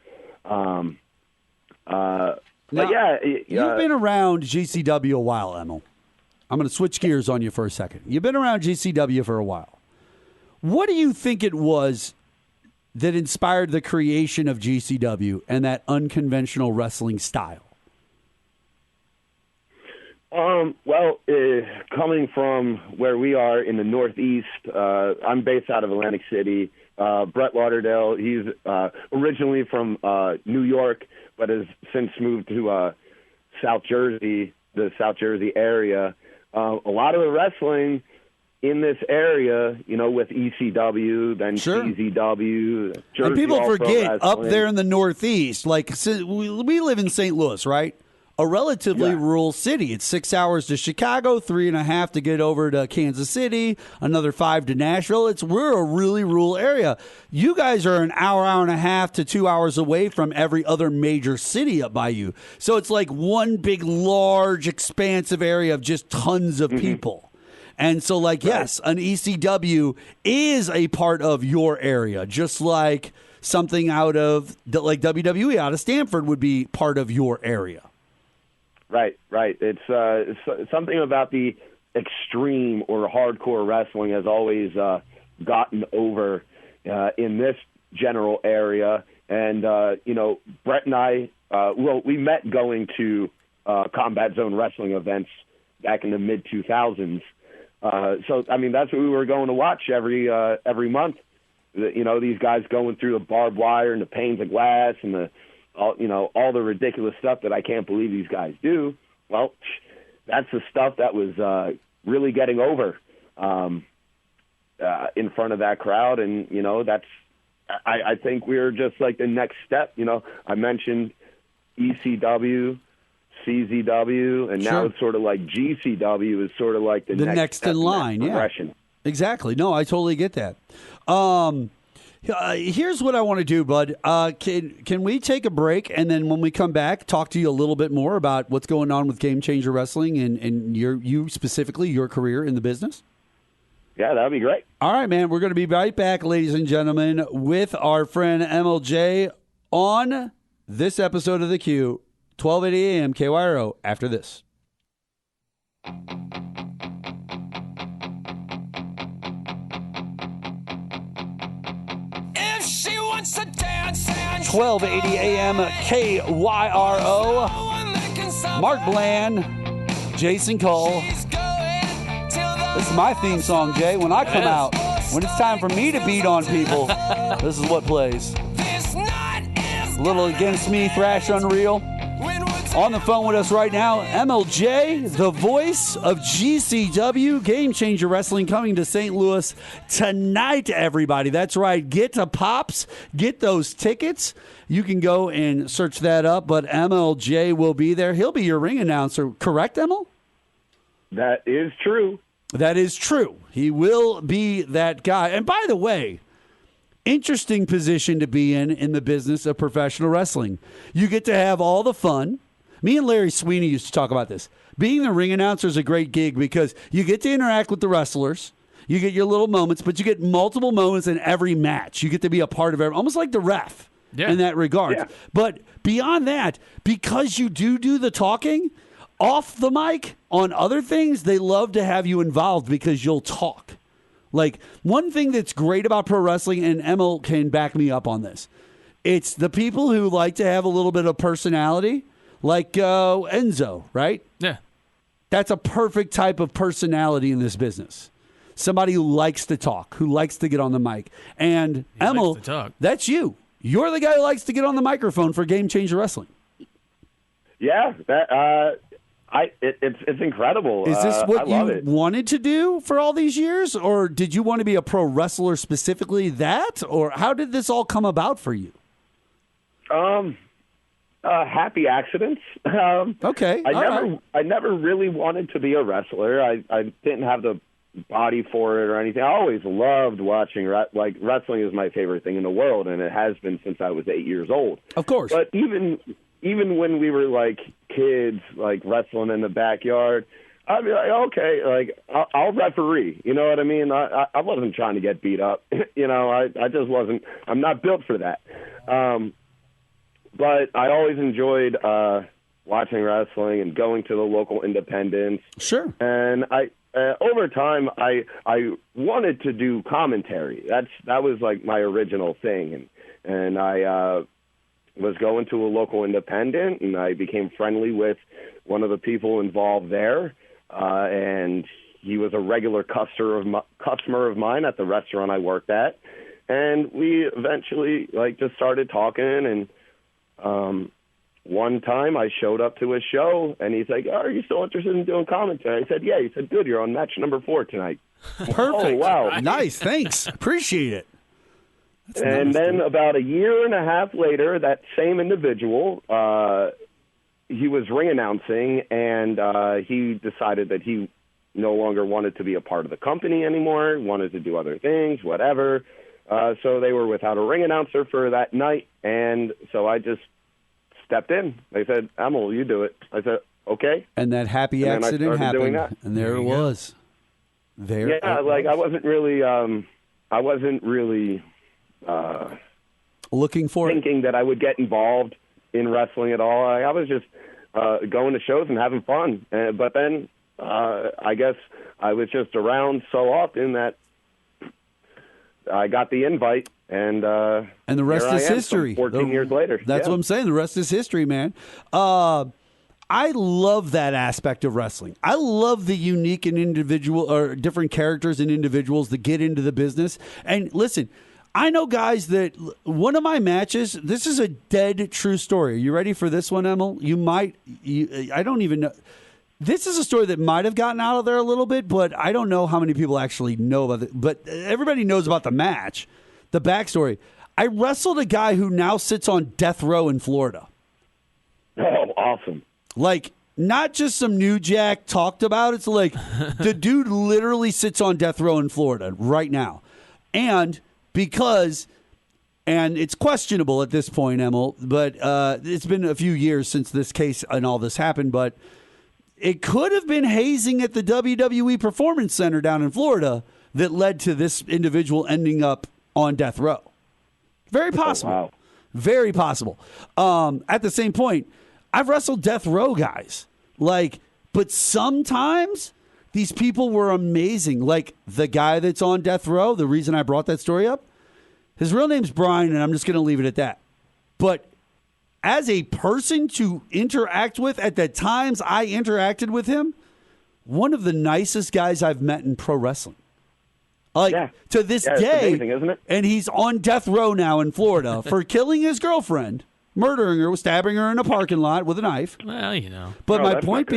But yeah, You've been around GCW a while, Emil. I'm going to switch gears on you for a second. You've been around GCW for a while. What do you think it was that inspired the creation of GCW and that unconventional wrestling style? Well, coming from where we are in the Northeast, I'm based out of Atlantic City. Brett Lauderdale, he's originally from New York, but has since moved to South Jersey, the South Jersey area. A lot of the wrestling in this area, you know, with ECW, then CZW, Jersey and people All-Pro forget Wrestling. up there in the Northeast, like we live in St. Louis, right? A relatively rural city. It's 6 hours to Chicago, 3.5 to get over to Kansas City, another 5 to Nashville. We're a really rural area. You guys are an hour and a half to 2 hours away from every other major city up by you. So it's like one big, large, expansive area of just tons of people. And so, like, yes, an ECW is a part of your area, just like something out of, like WWE out of Stanford would be part of your area. Right. It's something about the extreme or hardcore wrestling has always gotten over in this general area. And, you know, Brett and I, we met going to Combat Zone wrestling events back in the mid-2000s. So, I mean, that's what we were going to watch every month. You know, these guys going through the barbed wire and the panes of glass and all the ridiculous stuff that I can't believe these guys do. Well, that's the stuff that was really getting over in front of that crowd. And, you know, I think we're just like the next step. You know, I mentioned ECW, CZW, and now it's sort of like GCW is sort of like the next in line. progression. Yeah, exactly. No, I totally get that. Here's what I want to do, bud. Can we take a break, and then when we come back, talk to you a little bit more about what's going on with Game Changer Wrestling and you specifically, your career in the business? Yeah, that would be great. All right, man. We're going to be right back, ladies and gentlemen, with our friend MLJ on this episode of The Q, 1280 AM KYRO, after this. If she wants to dance and 1280 AM KYRO. Mark Bland, Jason Cole. This is my theme song, Jay. When I come out, when it's time for me to beat on people, this is what plays. A little Against Me, Thrash Unreal. On the phone with us right now, MLJ, the voice of GCW, Game Changer Wrestling, coming to St. Louis tonight, everybody. That's right. Get to Pops. Get those tickets. You can go and search that up, but MLJ will be there. He'll be your ring announcer. Correct, Emil? That is true. That is true. He will be that guy. And by the way, interesting position to be in the business of professional wrestling. You get to have all the fun. Me and Larry Sweeney used to talk about this. Being the ring announcer is a great gig because you get to interact with the wrestlers. You get your little moments, but you get multiple moments in every match. You get to be a part of almost like the ref in that regard. Yeah. But beyond that, because you do the talking, off the mic, on other things, they love to have you involved because you'll talk. Like, one thing that's great about pro wrestling, and Emil can back me up on this, it's the people who like to have a little bit of personality, like Enzo, right? Yeah. That's a perfect type of personality in this business. Somebody who likes to talk, who likes to get on the mic. And Emil, that's you. You're the guy who likes to get on the microphone for Game Changer Wrestling. Yeah, it's incredible. Is this what you wanted to do for all these years, or did you want to be a pro wrestler specifically? That, or how did this all come about for you? Happy accidents. Okay, I never really wanted to be a wrestler. I didn't have the body for it or anything. I always loved watching wrestling is my favorite thing in the world, and it has been since I was 8 years old. Of course, but even when we were like kids, like wrestling in the backyard, I'd be like, okay, like I'll referee. You know what I mean? I wasn't trying to get beat up. You know, I just wasn't. I'm not built for that. But I always enjoyed watching wrestling and going to the local independents. Sure. And I over time I wanted to do commentary. That was like my original thing, and I was going to a local independent, and I became friendly with one of the people involved there, and he was a regular customer of mine at the restaurant I worked at, and we eventually just started talking. And one time I showed up to his show, and he's like, "Are you still interested in doing commentary?" I said, "Yeah." He said, "Good, you're on match number 4 tonight." Perfect. Oh, wow. Nice. Thanks. Appreciate it. That's And nice, then dude. about a year and a half later, that same individual, he was ring announcing, and he decided that he no longer wanted to be a part of the company anymore, wanted to do other things, whatever. So they were without a ring announcer for that night, and so I just stepped in. They said, "Emil, you do it." I said, "Okay." And that happy And then I accident started doing happened, that. and there it was. There. Yeah, it like was. I wasn't really looking for it. thinking that I would get involved in wrestling at all. I was just going to shows and having fun. But then I guess I was just around so often that I got the invite, and the rest here I is am, history. 14 years later. That's Yeah. what I'm saying. The rest is history, man. I love that aspect of wrestling. I love the unique and individual or different characters and individuals that get into the business. And listen, I know guys that one of my matches, this is a dead true story. Are you ready for this one, Emil? I don't even know. This is a story that might have gotten out of there a little bit, but I don't know how many people actually know about it. But everybody knows about the match, the backstory. I wrestled a guy who now sits on death row in Florida. Oh, awesome. Like, not just some New Jack talked about. It's like the dude literally sits on death row in Florida right now. And it's questionable at this point, Emil, but it's been a few years since this case and all this happened, but it could have been hazing at the WWE Performance Center down in Florida that led to this individual ending up on death row. Very possible. Oh, wow. Very possible. At the same point, I've wrestled death row guys. But sometimes these people were amazing. Like the guy that's on death row, the reason I brought that story up, his real name's Brian, and I'm just going to leave it at that. But as a person to interact with, at the times I interacted with him, one of the nicest guys I've met in pro wrestling. To this it's day, amazing, isn't it? And he's on death row now in Florida for killing his girlfriend, murdering her, stabbing her in a parking lot with a knife. Well, you know. But No, my that's point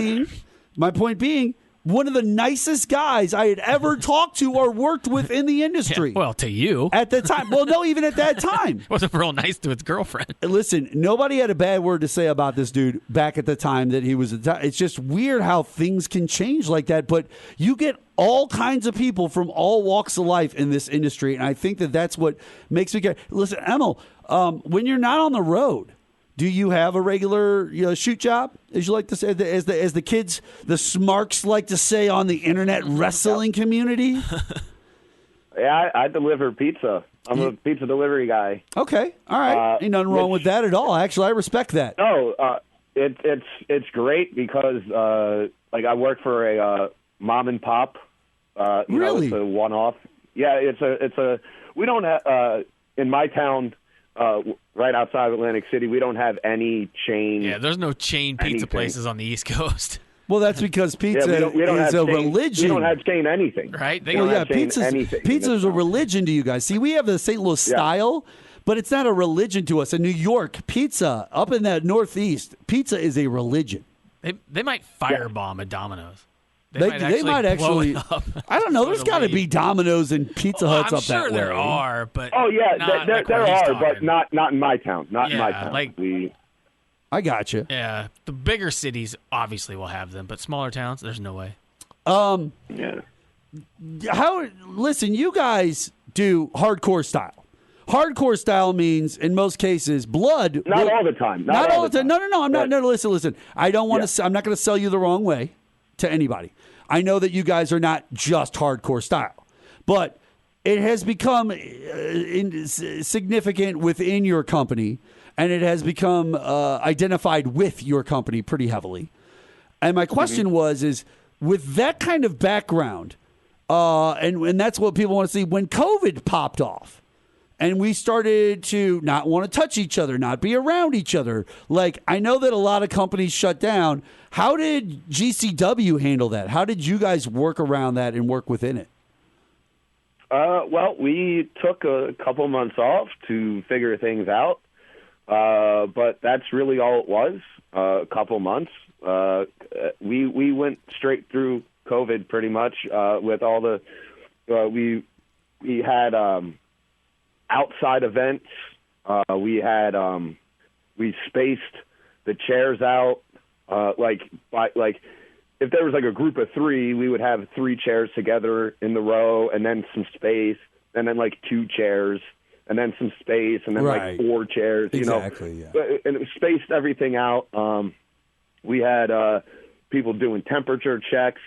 not good. being, one of the nicest guys I had ever talked to or worked with in the industry. Yeah, well, to you. At the time. Well, no, even at that time. Wasn't real nice to his girlfriend. Listen, nobody had a bad word to say about this dude back at the time that he was. It's just weird how things can change like that. But you get all kinds of people from all walks of life in this industry, and I think that that's what makes me get. Listen, Emil, when you're not on the road, do you have a regular shoot job, as you like to say, as the kids, the smarks like to say on the internet wrestling community? Yeah, I deliver pizza. I'm a pizza delivery guy. Okay, all right. Ain't nothing wrong with that at all. Actually, I respect that. No, it's great because I work for a mom and pop. Really? It's a one-off. Yeah, it's a. We don't have in my town. Right outside of Atlantic City, we don't have any chain. Yeah, there's no chain pizza anything. places on the East Coast. Well, that's because pizza we don't is have a chain, religion. We don't have chain anything. Right? We don't have chain anything. Pizza is a religion to you guys. See, we have the St. Louis style, but it's not a religion to us. In New York, pizza, up in that Northeast, pizza is a religion. They might firebomb a Domino's. They might blow actually. it up. I don't know. There's got to be Domino's and Pizza Huts I'm up sure that there way. are, but Oh yeah, not there like where he's are, but talking. not in my town. Not in my Yeah, town. like- I got you. Yeah, the bigger cities obviously will have them, but smaller towns, there's no way. Yeah. Listen, you guys do hardcore style. Hardcore style means, in most cases, blood. Not all the time. Not all the time. No. I'm not. But- No, listen. I don't want to. I'm not going to sell you the wrong way to anybody. I know that you guys are not just hardcore style, but it has become significant within your company and it has become identified with your company pretty heavily. And my question is with that kind of background, and that's what people want to see, when COVID popped off and we started to not want to touch each other, not be around each other, like I know that a lot of companies shut down. How did GCW handle that? How did you guys work around that and work within it? Well, we took a couple months off to figure things out, but that's really all it was, a couple months. We went straight through COVID pretty much with all the we had outside events. We spaced the chairs out like if there was like a group of three, we would have 3 chairs together in the row, and then some space, and then like 2 chairs, and then some space, and then like 4 chairs. Exactly, you know, and it spaced everything out. We had people doing temperature checks,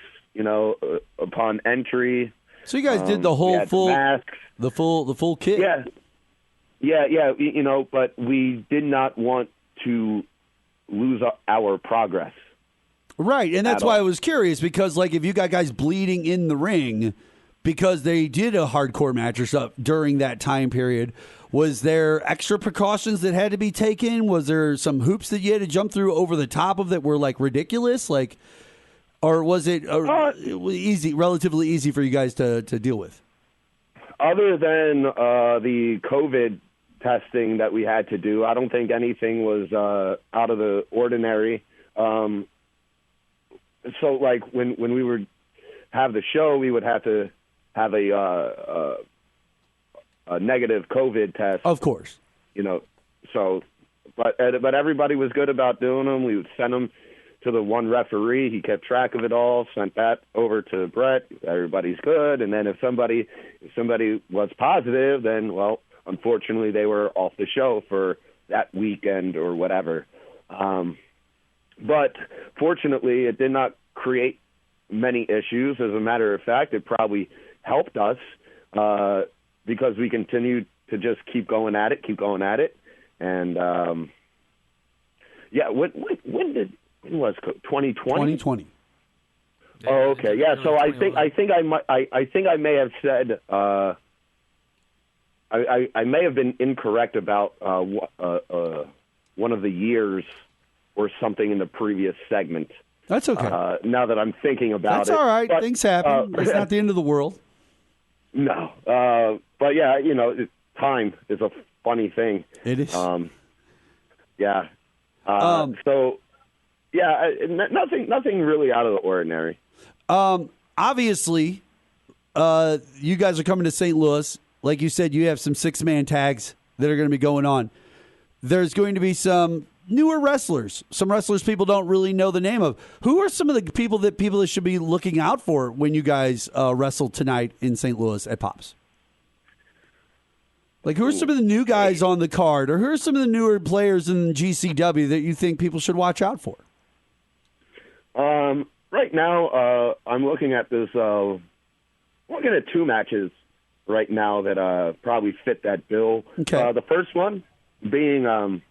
upon entry. So you guys did the whole full masks, the full kit. Yeah. But we did not want to lose our progress. Right, and that's why I was curious, because like if you got guys bleeding in the ring because they did a hardcore match or stuff during that time period, was there extra precautions that had to be taken? Was there some hoops that you had to jump through over the top of that were like ridiculous? Like, or was it easy, relatively easy for you guys to deal with? Other than the COVID testing that we had to do, I don't think anything was out of the ordinary. So, like, when we would have the show, we would have to have a negative COVID test. Of course. But everybody was good about doing them. We would send them to the one referee. He kept track of it all, sent that over to Brett. Everybody's good. And then if somebody was positive, then, well, unfortunately, they were off the show for that weekend or whatever. But fortunately, it did not create many issues. As a matter of fact, it probably helped us because we continued to just keep going at it. And, when was 2020? 2020. Oh, okay. Yeah. So I think I may have said I may have been incorrect about one of the years or something in the previous segment. That's okay. Now that I'm thinking about That's it. all right. But, things happen. It's not the end of the world. No. But yeah, time is a funny thing. It is. Yeah. So, yeah, nothing really out of the ordinary. Obviously, you guys are coming to St. Louis. Like you said, you have some 6-man tags that are going to be going on. There's going to be some newer wrestlers, some wrestlers people don't really know the name of. Who are some of the people that should be looking out for when you guys wrestle tonight in St. Louis at Pops? Like, who are some of the new guys on the card, or who are some of the newer players in GCW that you think people should watch out for? Right now, I'm looking at this. Looking at 2 matches right now that probably fit that bill. Okay. The first one being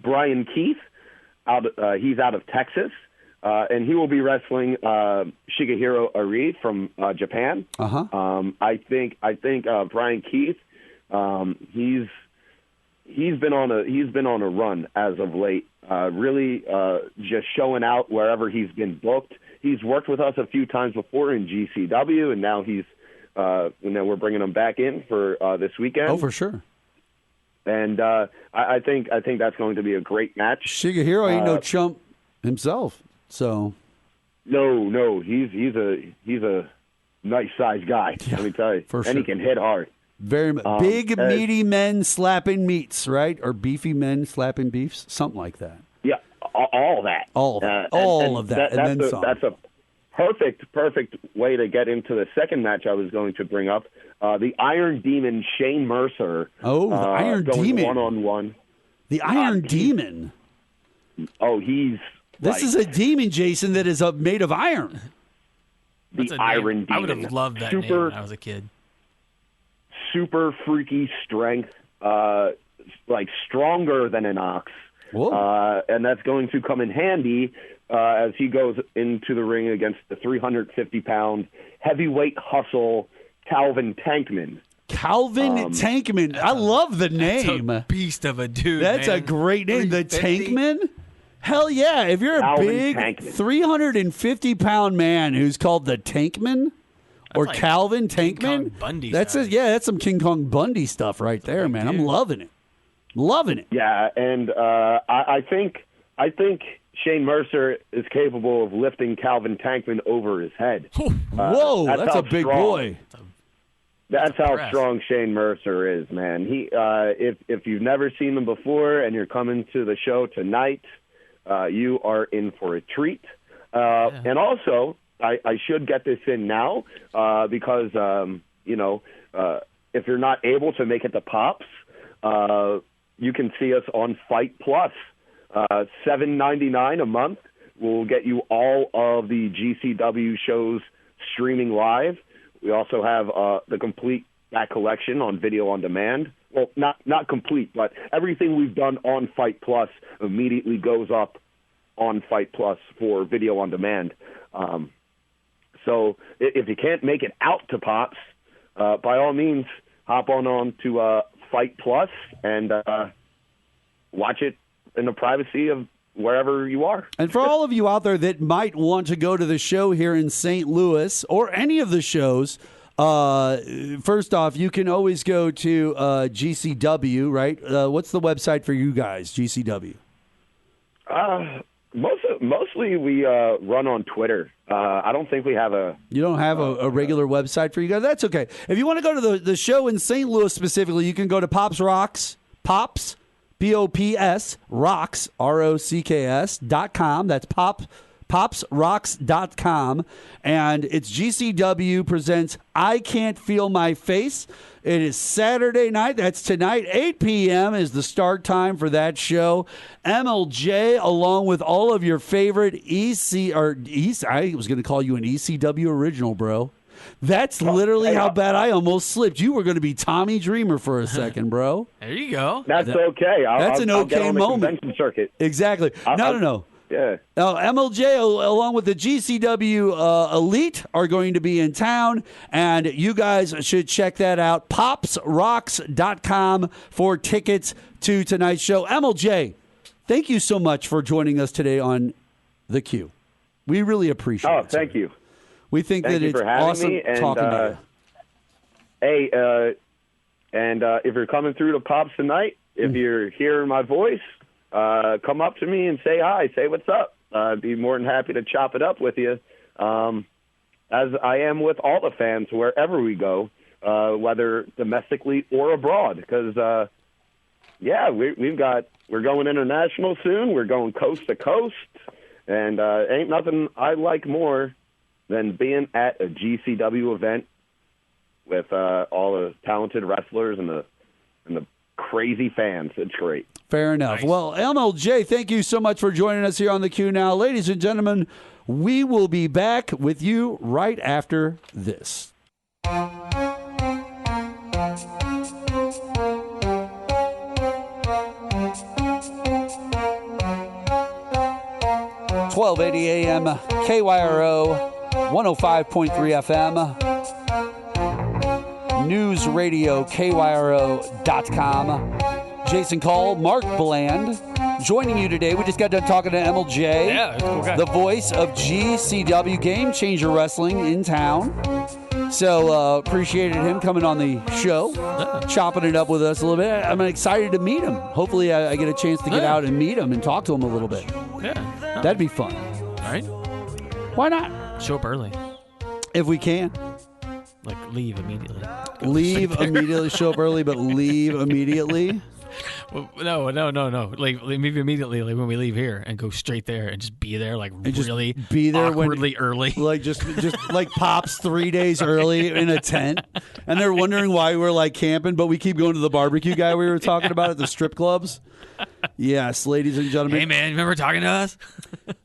Brian Keith. He's out of Texas, and he will be wrestling Shigehiro Arie from Japan. I think Brian Keith. He's been on a run as of late. Really, just showing out wherever he's been booked. He's worked with us a few times before in GCW, and now we're bringing him back in for this weekend. Oh, for sure. And I think that's going to be a great match. Shigehiro ain't no chump himself, so no, he's a nice sized guy. Yeah, let me tell you, for and sure. he can hit hard. Very big, meaty men slapping meats, right? Or beefy men slapping beefs, something like that. Yeah, all that. All of that, and then some. That's a perfect way to get into the second match I was going to bring up. The Iron Demon, Shane Mercer. Oh, the Iron Demon. One-on-one. The Iron Demon. This is a demon, Jason, that is made of iron. The Iron Demon. I would have loved that name when I was a kid. Super freaky strength. like stronger than an ox. And that's going to come in handy as he goes into the ring against the 350-pound heavyweight hustle Calvin Tankman. Calvin Tankman. I love the name. That's a beast of a dude. That's man. a great name. The 350? Tankman? Hell yeah. If you're a Calvin big Tankman. 350-pound man who's called the Tankman or like Calvin King Kong Tankman, Bundy that's size. that's some King Kong Bundy stuff right there, man. I'm loving it. Loving it. Yeah, and I think Shane Mercer is capable of lifting Calvin Tankman over his head. Whoa, that's how a big strong- boy. That's how impressed. strong Shane Mercer is, man. He, if you've never seen him before and you're coming to the show tonight, you are in for a treat. And also, I should get this in now because if you're not able to make it to Pops, you can see us on Fight Plus. $7.99 a month will get you all of the GCW shows streaming live. We also have the complete back collection on video on demand. Well, not complete, but everything we've done on Fight Plus immediately goes up on Fight Plus for video on demand. So if you can't make it out to Pops, by all means, hop on to Fight Plus and watch it in the privacy of wherever you are. And for all of you out there that might want to go to the show here in St. Louis or any of the shows, first off, you can always go to GCW, right? What's the website for you guys, GCW? Mostly we run on Twitter. I don't think we have a... You don't have a regular website for you guys? That's okay. If you want to go to the show in St. Louis specifically, you can go to Pops Rocks, Pops, P-O-P-S, Rocks, R-O-C-K-S.com. That's popsrocks.com. And it's GCW presents I Can't Feel My Face. It is Saturday night. That's tonight. 8 p.m. is the start time for that show. MLJ, along with all of your favorite I was going to call you an ECW original, bro. That's literally how bad I almost slipped. You were going to be Tommy Dreamer for a second, bro. There you go. That's okay. That's an I'll get okay on the moment. convention circuit. Exactly. No. Yeah. Now, MLJ, along with the GCW Elite, are going to be in town, and you guys should check that out. PopsRocks.com for tickets to tonight's show. MLJ, thank you so much for joining us today on The Q. We really appreciate it. Oh, thank you. We think Thank that you it's for having awesome me, and, talking to you. Hey, if you're coming through to Pops tonight, if you're hearing my voice, come up to me and say hi, say what's up. I'd be more than happy to chop it up with you, as I am with all the fans wherever we go, whether domestically or abroad. Because, we're going international soon. We're going coast to coast, and ain't nothing I like more than being at a GCW event with all the talented wrestlers and the crazy fans. It's great. Fair enough. Nice. Well, MLJ, thank you so much for joining us here on The Q now. Ladies and gentlemen, we will be back with you right after this. $12:80 a.m. KYRO 105.3 FM. News Radio KYRO.com. Jason Call, Mark Bland, joining you today. We just got done talking to MLJ, Yeah, cool guy. the voice of GCW Game Changer Wrestling in town. So appreciated him coming on the show, chopping it up with us a little bit. I'm excited to meet him. Hopefully I get a chance to get out and meet him and talk to him a little bit. Yeah. That'd be fun. All right. Why not? Show up early. If we can. Like, leave immediately. Leave immediately. Show up early, but leave immediately. Well, no. Like, leave immediately, like when we leave here, and go straight there and just be there, like And just really be there awkwardly early. Like just like Pops 3 days early in a tent, and they're wondering why we're like camping, but we keep going to the barbecue guy we were talking about at the strip clubs. Yes, ladies and gentlemen. Hey man, remember talking to us?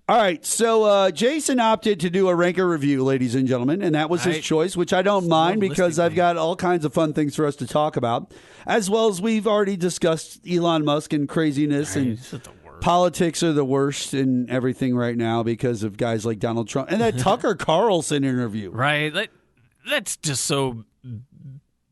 All right, so Jason opted to do a ranker review, ladies and gentlemen, and that was his Right. choice, which I don't mind little because listing I've thing. got all kinds of fun things for us to talk about, as well as we've already discussed Elon Musk and craziness and This is the worst. politics are the worst in everything right now because of guys like Donald Trump and that Tucker Carlson interview. Right. That's just so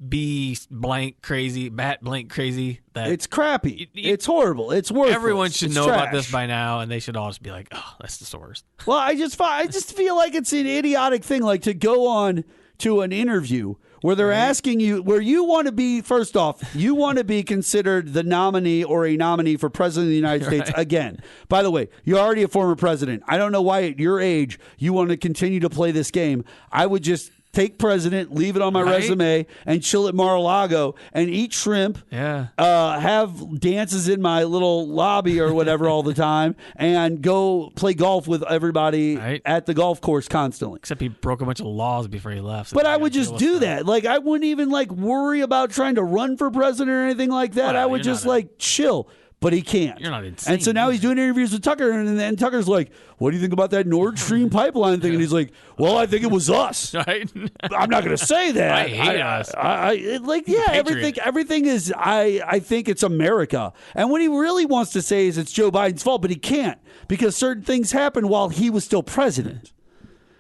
B blank crazy, bat blank crazy that It's crappy. You- It's horrible. It's worthless. everyone should It's know about trash. this by now, and they should all just be like, "Oh, that's the worst." Well, I just feel like it's an idiotic thing, like to go on to an interview where they're asking you, where you want to be. First off, you want to be considered the nominee or a nominee for president of the United States again. By the way, you're already a former president. I don't know why at your age you want to continue to play this game. I would just take president, leave it on my Right? resume, and chill at Mar-a-Lago and eat shrimp. Yeah. Have dances in my little lobby or whatever all the time, and go play golf with everybody Right. at the golf course constantly. Except he broke a bunch of laws before he left. so But he I gotta would just deal do with that. Like I wouldn't even worry about trying to run for president or anything like that. I Well, would you're just not chill. But he can't. You're not insane And so now he's doing interviews with Tucker, and then Tucker's like, "What do you think about that Nord Stream pipeline thing?" And he's like, "Well, I think it was us." Right? I'm not going to say that. I hate us. Everything is. I think it's America, and what he really wants to say is it's Joe Biden's fault, but he can't because certain things happened while he was still president,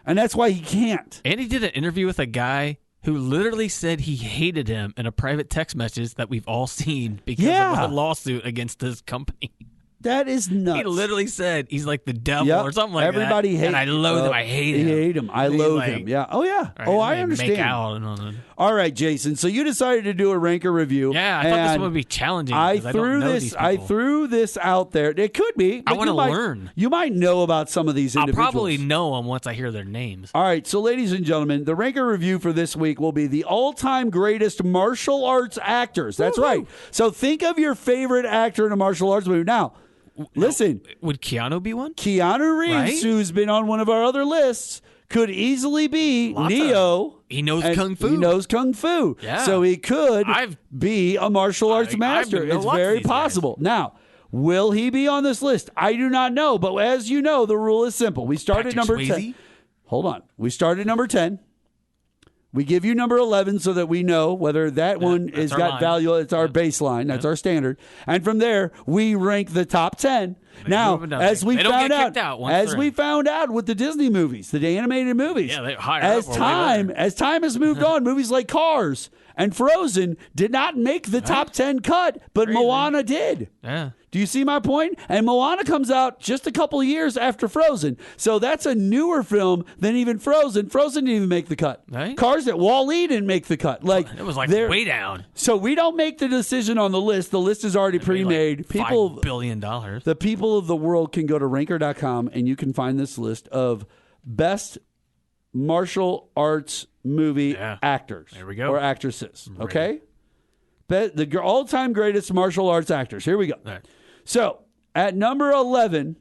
and that's why he can't. And he did an interview with a guy who literally said he hated him in a private text message that we've all seen because Yeah. of a lawsuit against his company. That is nuts. He literally said he's like the devil Yep. or something like Everybody that. hates And I loathe him. I hate him. You hate him. I And he's loathe like, him. Yeah. Oh, yeah. right, Oh, I they understand. Make out and all that. All right, Jason. So you decided to do a ranker review. Yeah, I thought this and one would be challenging. I 'cause I don't threw know this. these I people. threw this out there. It could be. I but wanna you might- learn. You might know about some of these I'll individuals. probably know them once I hear their names. All right, so ladies and gentlemen, the ranker review for this week will be the all-time greatest martial arts actors. That's right. So think of your favorite actor in a martial arts movie. Now, listen, Would Keanu be one? Keanu Reeves, Right? who's been on one of our other lists, could easily be Lots of- Neo. He knows and Kung Fu. He knows Kung Fu. Yeah. So he could be a martial arts I've master. been to It's lots of very these guys. possible. Now, will he be on this list? I do not know. But as you know, the rule is simple. We start at Patrick number Swayze? 10. Hold on. We start at number 10. We give you number 11 so that we know whether that one that's has our got line. value. It's our baseline. That's our standard. And from there, we rank the top 10. Now, moving up. as we They don't found get out, kicked out once as they're we in. found out with the Disney movies, the animated movies, Yeah, they're higher as up or way time better. as time has moved on, movies like Cars and Frozen did not make the top 10 cut, but Moana did. Yeah. Do you see my point? And Moana comes out just a couple of years after Frozen. So that's a newer film than even Frozen. Frozen didn't even make the cut. Right. Cars that Wall-E didn't make the cut. It was like they're- way down. So we don't make the decision on the list. The list is already pre-made. People $5 billion. the people of the world can go to ranker.com and you can find this list of best martial arts movie actors. There we go. Or actresses. Okay? The all-time greatest martial arts actors. Here we go. Right. So, at number 11,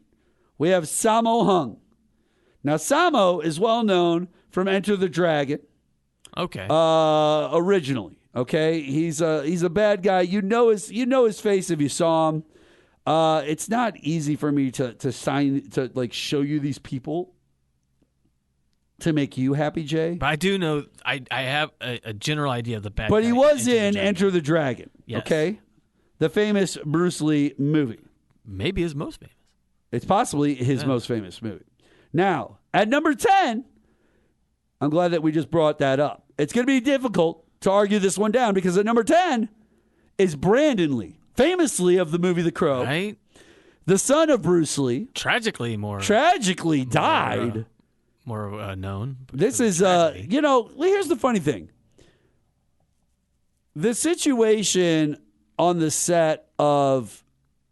we have Sammo Hung. Now, Sammo is well known from Enter the Dragon. Okay. Originally, okay, he's a bad guy. You know his face if you saw him. It's not easy for me to show you these people to make you happy, Jay. But I do know, I have a general idea of the bad But guy he was Enter the in Dragon. Enter the Dragon. Yes. Okay, the famous Bruce Lee movie. Maybe his most famous. It's possibly his most famous movie. Now, at number 10, I'm glad that we just brought that up. It's going to be difficult to argue this one down because at number 10 is Brandon Lee, famously of the movie The Crow, Right? the son of Bruce Lee, Tragically tragically died. more known. This is, tragedy. here's the funny thing. The situation on the set of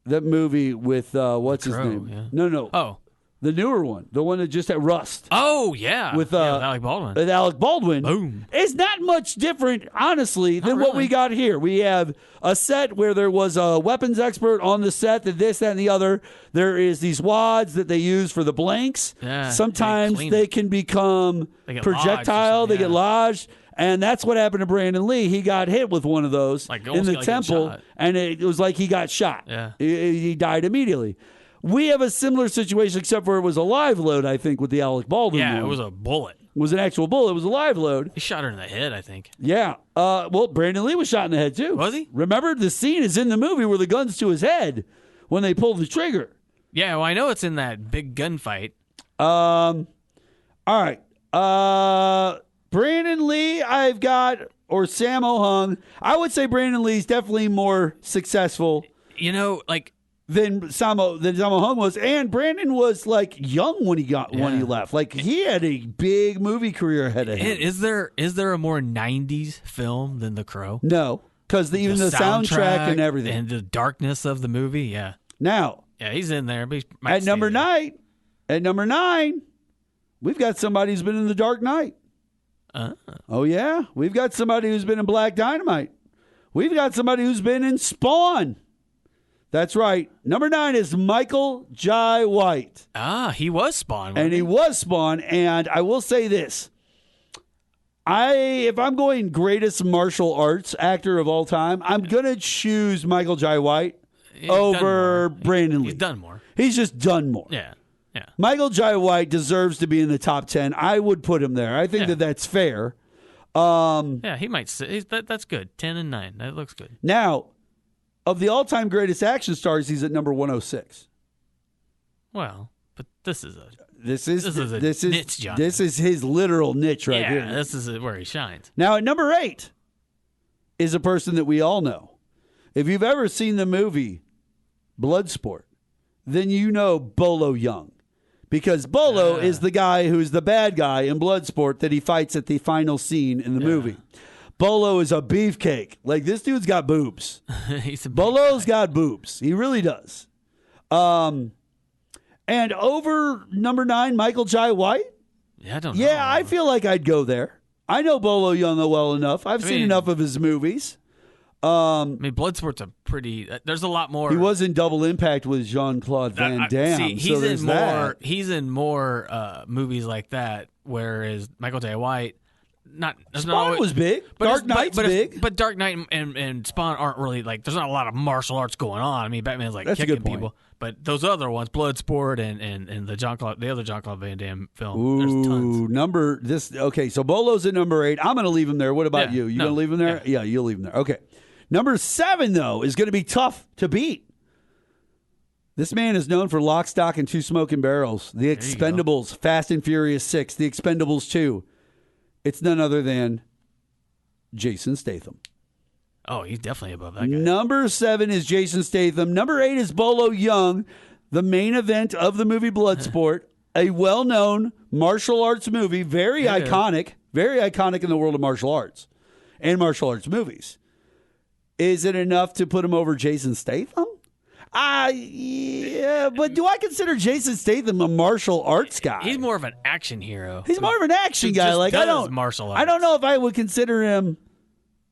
that movie with, what's his Crow, name? yeah. No. Oh. The newer one. The one that just had Rust. Oh, yeah. With, Yeah, with Alec Baldwin. With Alec Baldwin. Boom. It's not much different, honestly, than what really. we got here. We have a set where there was a weapons expert on the set, this, that, and the other. There is these wads that they use for the blanks. Yeah, Sometimes they clean they it. can become They get lodged or projectile. something, They get yeah. lodged. And that's what happened to Brandon Lee. He got hit with one of those Like, in almost the like getting temple, shot. and it was like he got shot. Yeah. He died immediately. We have a similar situation, except for it was a live load, I think, with the Alec Baldwin Yeah, one. it was a bullet. It was an actual bullet. It was a live load. He shot her in the head, I think. Yeah. Well, Brandon Lee was shot in the head, too. Was he? Remember, the scene is in the movie where the gun's to his head when they pull the trigger. Yeah, well, I know it's in that big gunfight. All right. Brandon Lee, I've got, or Sammo Hung. I would say Brandon Lee's definitely more successful You know, like, than Sammo Hung was, and Brandon was like young when he left. Like he had a big movie career ahead of him. is there a more 90s film than The Crow? No, because even the soundtrack and everything, and the darkness of the movie, yeah. Now, Yeah, he's in there. But he might at stay number there. nine, we've got somebody who's been in The Dark Knight. Oh yeah, we've got somebody who's been in Black Dynamite. We've got somebody who's been in Spawn. That's right. Number 9 is Michael Jai White. He was Spawn. And he was Spawn. And I will say this. If I'm going greatest martial arts actor of all time, I'm going to choose Michael Jai White over Brandon Lee. He's done more. He's just done more. Yeah. Yeah. Michael Jai White deserves to be in the top 10. I would put him there. I think that that's fair. Yeah, he might sit. That's good. 10 and 9. That looks good. Now, of the all-time greatest action stars, he's at number 106. Well, but this is a This is niche genre. This is his literal niche right yeah, here. this is where he shines. Now, at number 8 is a person that we all know. If you've ever seen the movie Bloodsport, then you know Bolo Young. Because Bolo is the guy who's the bad guy in Bloodsport that he fights at the final scene in the movie. Bolo is a beefcake. Like, this dude's got boobs. He's a Bolo's got boobs. He really does. And over number 9, Michael Jai White. Yeah, I don't know. Yeah, I feel like I'd go there. I know Bolo Young well enough. I've seen enough of his movies. I mean, Bloodsport's a pretty. There's a lot more. He was in Double Impact with Jean-Claude Van Damme. See, he's so there's in more. that. He's in more movies like that. Whereas Michael Jai White, Spawn was big. Dark Knight's big. But Dark Knight and Spawn aren't really like. There's not a lot of martial arts going on. I mean, Batman's like That's a kicking good point. people. But those other ones, Bloodsport and the other Jean-Claude Van Damme film, there's tons. Okay, so Bolo's at number 8. I'm going to leave him there. What about you? You going to leave him there? Yeah, you'll leave him there. Okay. Number 7, though, is going to be tough to beat. This man is known for Lock, Stock, and Two Smoking Barrels, The Expendables, Fast and Furious 6, The Expendables 2. It's none other than Jason Statham. Oh, he's definitely above that guy. Number 7 is Jason Statham. Number 8 is Bolo Young, the main event of the movie Bloodsport, a well-known martial arts movie, very iconic in the world of martial arts and martial arts movies. Is it enough to put him over Jason Statham? Yeah, but do I consider Jason Statham a martial arts guy? He's more of an action hero. He's more of an action guy. Just Like does martial arts. I don't know if I would consider him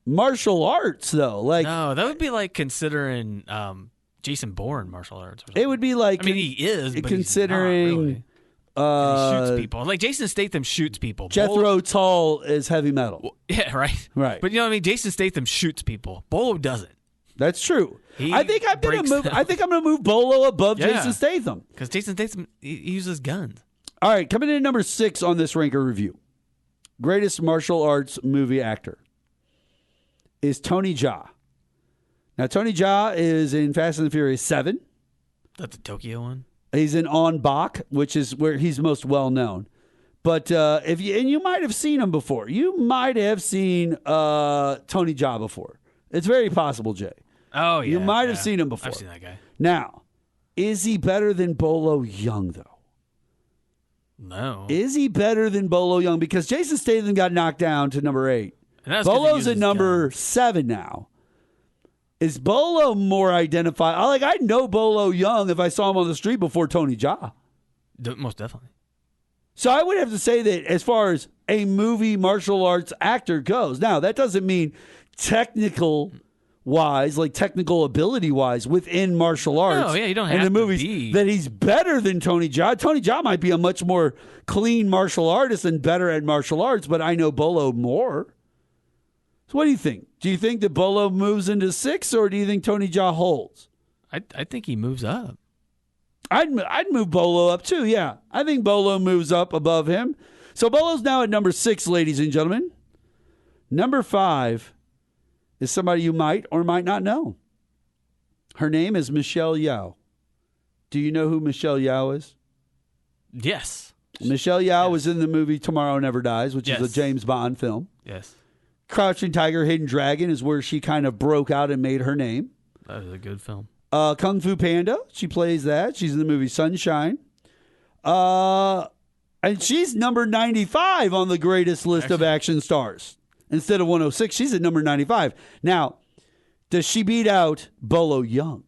martial arts though. Like No, that would be like considering Jason Bourne martial arts. Or something. it would be like I mean, he is, but considering he's not really. He shoots people. Like Jason Statham shoots people. Jethro Tull is heavy metal. Yeah, right. Right. But you know what I mean? Jason Statham shoots people. Bolo doesn't. That's true. He I think I'm breaks going them. to move Bolo above Yeah. Jason Statham. Because Jason Statham he uses guns. All right, coming in at number 6 on this ranker review. Greatest martial arts movie actor is Tony Jaa. Now, Tony Jaa is in Fast and the Furious 7. That's a Tokyo one. He's in On Bak, which is where he's most well known. But you might have seen him before. You might have seen Tony Jaa before. It's very possible, Jay. Oh, yeah. You might have seen him before. I've seen that guy. Now, is he better than Bolo Young, though? No. Is he better than Bolo Young? Because Jason Statham got knocked down to number 8. And that's 'cause he Bolo's uses at number guns. 7 now. Is Bolo more identified? I'd know Bolo Young if I saw him on the street before Tony Jaa. Most definitely. So I would have to say that as far as a movie martial arts actor goes, now that doesn't mean technical wise, like technical ability wise within martial arts. No, yeah, you don't in have the to movies be. that he's better than Tony Jaa. Tony Jaa might be a much more clean martial artist and better at martial arts, but I know Bolo more. So what do you think? Do you think that Bolo moves into 6, or do you think Tony Jaa holds? I think he moves up. I'd move Bolo up too. Yeah, I think Bolo moves up above him. So Bolo's now at number 6, ladies and gentlemen. Number 5 is somebody you might or might not know. Her name is Michelle Yeoh. Do you know who Michelle Yeoh is? Yes. Michelle Yeoh was in the movie Tomorrow Never Dies, which is a James Bond film. Yes. Crouching Tiger, Hidden Dragon is where she kind of broke out and made her name. That is a good film. Kung Fu Panda, she plays that. She's in the movie Sunshine. And she's number 95 on the greatest list of action stars. Instead of 106, she's at number 95. Now, does she beat out Bolo Young?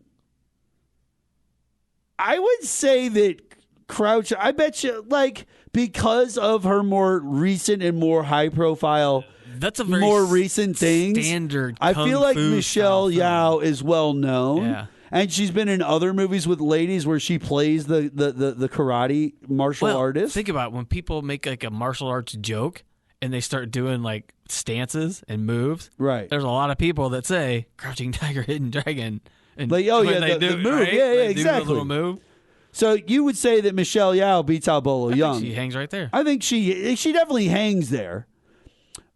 I would say that Crouch, I bet you, like, because of her more recent and more high-profile, that's a very more recent things. Standard. I feel like Fu Michelle Yeoh is well known. Yeah. And she's been in other movies with ladies where she plays the karate martial artist. Think about it. When people make like a martial arts joke and they start doing like stances and moves. Right. There's a lot of people that say Crouching Tiger, Hidden Dragon. And like, oh, when yeah, they the do, move. right? Yeah, They do exactly. a little move. So you would say that Michelle Yeoh beats out Bolo Young. She hangs right there. I think she definitely hangs there.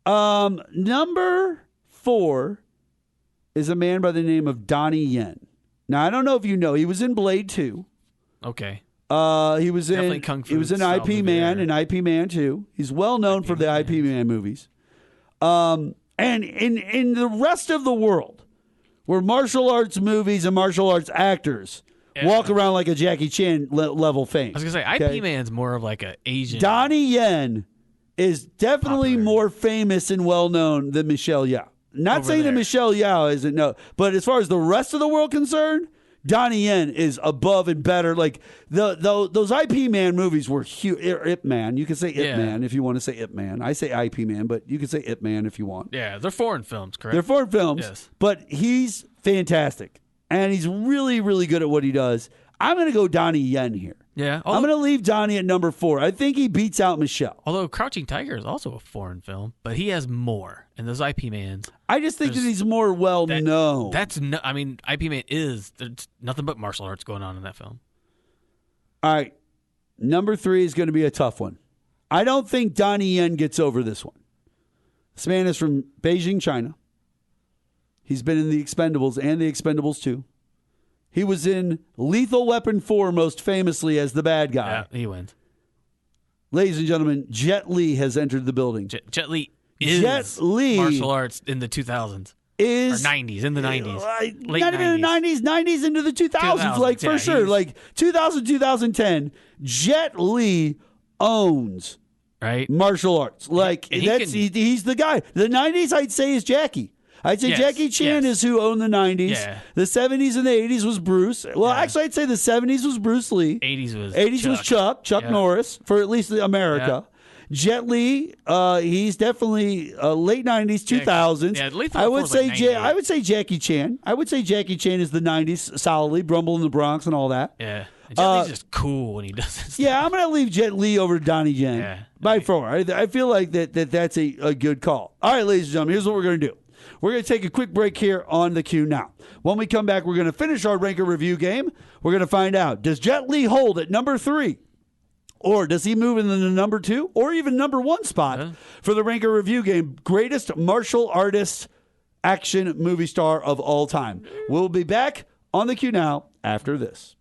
Number 4 is a man by the name of Donnie Yen. Now, I don't know if you know, he was in Blade 2. Okay. He was Definitely in Kung Fu he was in style IP movie Man there. and IP Man 2. He's well known for the IP Man movies. And in the rest of the world, where martial arts movies and martial arts actors walk around like a Jackie Chan level fame. I was going to say, IP Man's more of like an Asian. Donnie Yen is definitely more famous and well known than Michelle Yeoh. Not Over saying that there. Michelle Yeoh isn't, no, but as far as the rest of the world concerned, Donnie Yen is above and better. Like those IP Man movies were huge. Ip Man, you can say Ip Man if you want to say Ip Man. I say IP Man, but you can say Ip Man if you want. Yeah, they're foreign films, correct? They're foreign films, Yes. but he's fantastic and he's really, really good at what he does. I'm going to go Donnie Yen here. Yeah. I'm going to leave Donnie at number 4. I think he beats out Michelle. Although Crouching Tiger is also a foreign film, but he has more. And those IP Mans. I just think that he's more well known. That's no, I mean, IP Man there's nothing but martial arts going on in that film. All right. Number 3 is going to be a tough one. I don't think Donnie Yen gets over this one. This man is from Beijing, China. He's been in The Expendables and The Expendables 2. He was in Lethal Weapon 4 most famously as the bad guy. Yeah, he wins. Ladies and gentlemen, Jet Li has entered the building. Jet Li is Jet Li martial arts in the 2000s. Is or 90s, in the 90s. Late not even the 90s into the 2000s, like for yeah, sure. Like 2000, 2010, Jet Li owns right martial arts. Like And he's the guy. The 90s, I'd say, is Jackie. I'd say Yes, Jackie Chan is who owned the 90s. Yeah. The 70s and the 80s was Bruce. Well, actually, I'd say the 70s was Bruce Lee. 80s was Chuck Yeah. Norris, for at least America. Jet Li, he's definitely late 90s, 2000s. Yeah, Lethal I Weapon would say was like 98. I would say Jackie Chan. I would say Jackie Chan is the 90s solidly, Rumble in the Bronx and all that. Yeah. Jet Li's just cool when he does this. Yeah, I'm going to leave Jet Li over Donnie Yen Yeah. by far. I feel like that's a good call. All right, ladies and gentlemen, here's what we're going to do. We're going to take a quick break here on the Q now. When we come back, we're going to finish our ranker review game. We're going to find out, does Jet Li hold at number 3? Or does he move in the number 2 or even number 1 spot for the ranker review game? Greatest martial artist action movie star of all time. We'll be back on the Q now after this.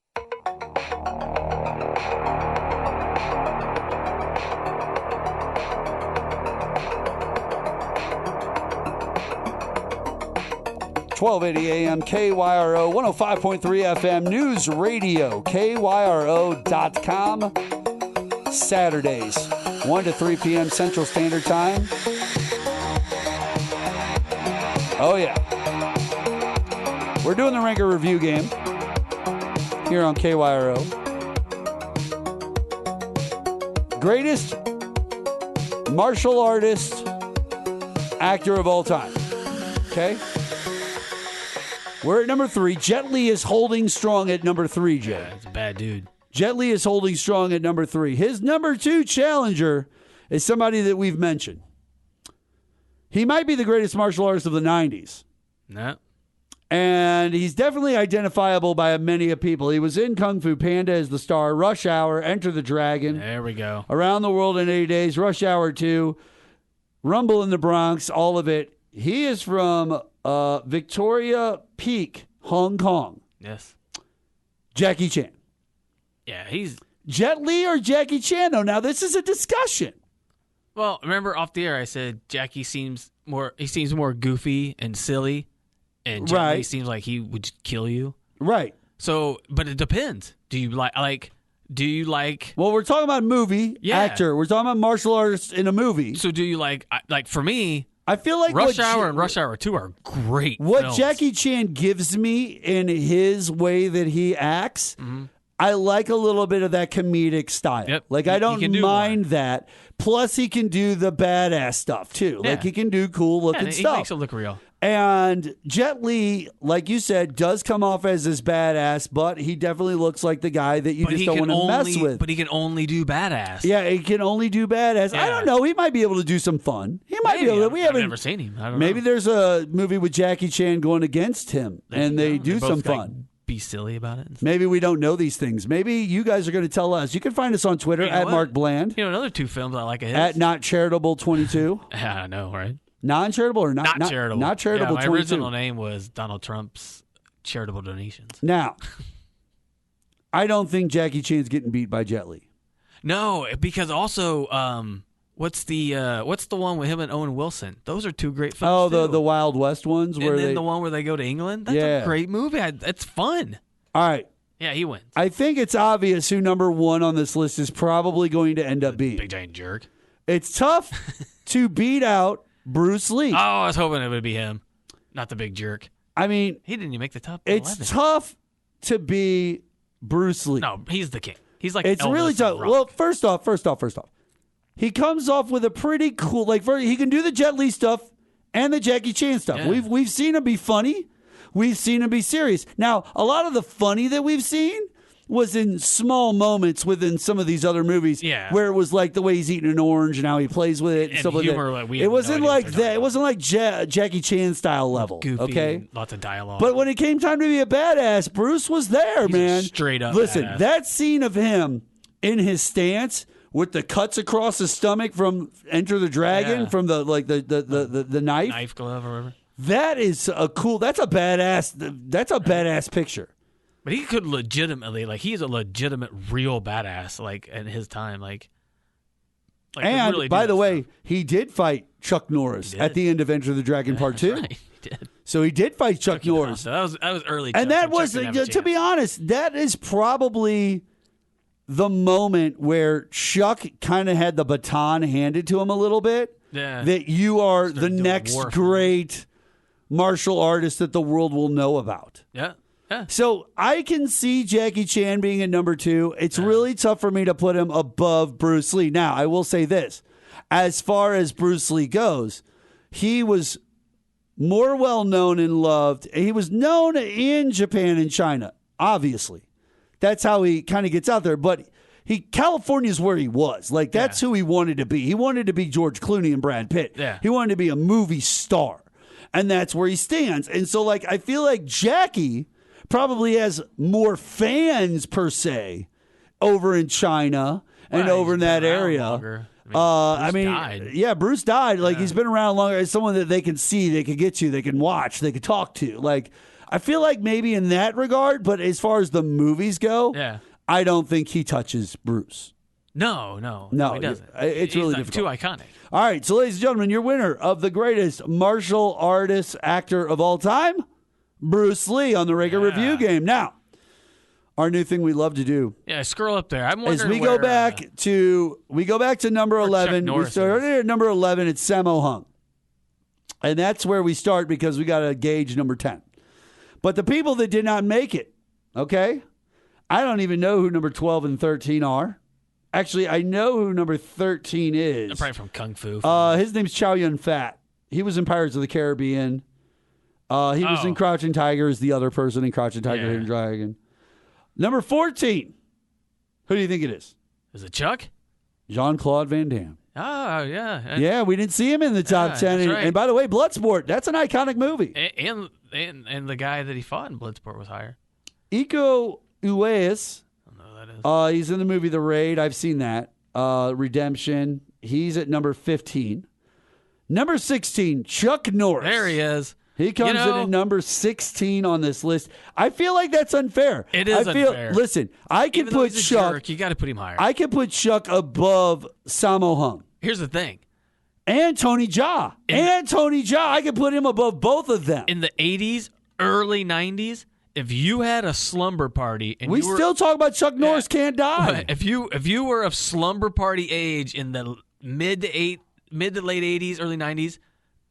.1280 AM, KYRO, 105.3 FM, News Radio, KYRO.com, Saturdays, 1 to 3 p.m. Central Standard Time. Oh, yeah. We're doing the ranker review game here on KYRO. Greatest martial artist actor of all time. Okay? We're at number 3. Jet Li is holding strong at number 3, Jay. Yeah, it's a bad dude. Jet Li is holding strong at number 3. His number 2 challenger is somebody that we've mentioned. He might be the greatest martial artist of the 90s. No. And he's definitely identifiable by many people. He was in Kung Fu Panda as the star, Rush Hour, Enter the Dragon. There we go. Around the World in 80 Days, Rush Hour 2, Rumble in the Bronx, all of it. He is from Victoria Peak, Hong Kong. Yes. Jackie Chan. Yeah, he's... Jet Li or Jackie Chan, though? Now, this is a discussion. Well, remember off the air I said Jackie seems more goofy and silly, and Jet Li seems like he would kill you. Right. So, but it depends. Do you like Well, we're talking about movie actor. We're talking about martial artists in a movie. So do you like for me, I feel like Rush Hour and Rush Hour 2 are great What films. Jackie Chan gives me in his way that he acts, I like a little bit of that comedic style. Yep. Like, I don't can do mind that. Plus, he can do the badass stuff, too. Yeah. Like, he can do cool-looking he stuff. makes it look real. And Jet Li, like you said, does come off as this badass, but he definitely looks like the guy that you just don't want to mess with. But he can only do badass. Yeah, he can only do badass. I don't know. He might be able to do some fun. He might be able to. I've never seen him. I don't Maybe know. there's a movie with Jackie Chan going against him, and they do both some gotta fun. Be silly about it. Maybe we don't know these things. Maybe you guys are going to tell us. You can find us on Twitter You know at what? Mark Bland, You know, another 2 films I like of his. at NotCharitable22. I know, right? Non-charitable or not charitable. Not charitable. Yeah, my 22. original name was Donald Trump's charitable donations. Now, I don't think Jackie Chan's getting beat by Jet Li. No, because also, what's the one with him and Owen Wilson? Those are 2 great films. Oh, too. the Wild West ones where and then they. the one where they go to England. That's Yeah. a great movie. It's fun. All right. Yeah, he wins. I think it's obvious who number 1 on this list is probably going to end up being. Big giant jerk. It's tough to beat out Bruce Lee. Oh, I was hoping it would be him, not the big jerk. I mean, He didn't even make the top it's 11. tough to be Bruce Lee. No, he's the king. He's like It's Elvis really and tough. Rock. Well, first off, he comes off with a pretty cool. He can do the Jet Li stuff and the Jackie Chan stuff. Yeah. We've seen him be funny. We've seen him be serious. Now, a lot of the funny that we've seen was in small moments within some of these other movies, where it was like the way he's eating an orange and how he plays with it and stuff humor, like that. we It have no wasn't idea what like they're that. talking It wasn't like Jackie Chan style level. Goofy, okay, and lots of dialogue. but when it came time to be a badass, Bruce was there, He's a man. straight up Listen, badass. that scene of him in his stance with the cuts across his stomach from Enter the Dragon, Yeah. from the knife. glove or whatever. That is a cool. That's a badass. That's a badass picture. But he could legitimately, he's a legitimate, real badass, in his time, And really by do the that way, stuff. he did fight Chuck Norris He at did. the end of Enter the Dragon Part 2. Right, he did. So he did fight Chuck Norris. So that was early. And Chuck, that Chuck was, didn't have a to be chance. honest, that is probably the moment where Chuck kind of had the baton handed to him a little bit. Yeah. That you are the doing next war films. great martial artist that the world will know about. Yeah. Yeah. So I can see Jackie Chan being at number 2. It's really tough for me to put him above Bruce Lee. Now, I will say this. As far as Bruce Lee goes, he was more well-known and loved. He was known in Japan and China, obviously. That's how he kind of gets out there. But California's where he was. That's who he wanted to be. He wanted to be George Clooney and Brad Pitt. Yeah. He wanted to be a movie star. And that's where he stands. And so, I feel like Jackie probably has more fans, per se, over in China and Well, over in he's that been around area. longer. Bruce died. Yeah, Bruce died. He's been around longer. As someone that they can see, they can get to, they can watch, they can talk to. I feel like maybe in that regard, but as far as the movies go, Yeah. I don't think he touches Bruce. No, No, he doesn't. it's really difficult. Too iconic. All right, so ladies and gentlemen, your winner of the greatest martial artist actor of all time, Bruce Lee, on the Rager Review Game. Now, our new thing we love to do Yeah, scroll up there. I'm wondering is we where, go back to number 11. We Norris started is. at number 11. It's Sammo Hung, and that's where we start because we got to gauge number 10. But the people that did not make it, okay, I don't even know who number 12 and 13 are. Actually, I know who number 13 is. probably from Kung Fu. His name's Chow Yun-Fat. He was in Pirates of the Caribbean. He was in Crouching Tiger as the other person in Crouching Tiger, Hidden Dragon. Number 14. Who do you think it is? Is it Chuck? Jean-Claude Van Damme. Oh, yeah. Yeah, we didn't see him in the top 10. that's right. And by the way, Bloodsport, that's an iconic movie. And the guy that he fought in Bloodsport was higher. Iko Uwais, I don't know who that is. he's in the movie The Raid. I've seen that. Redemption. He's at number 15. Number 16, Chuck Norris. There he is. He comes in at number 16 on this list. I feel like that's unfair. It is unfair. Listen, I can Even though put he's a Chuck. jerk, you got to put him higher. I can put Chuck above Sammo Hung Here's the thing. and Tony Jaa. I can put him above both of them. In the 80s, early 90s, if you had a slumber party and We you were, still talk about Chuck Norris can't die. if you were of slumber party age in the mid to late 80s, early 90s,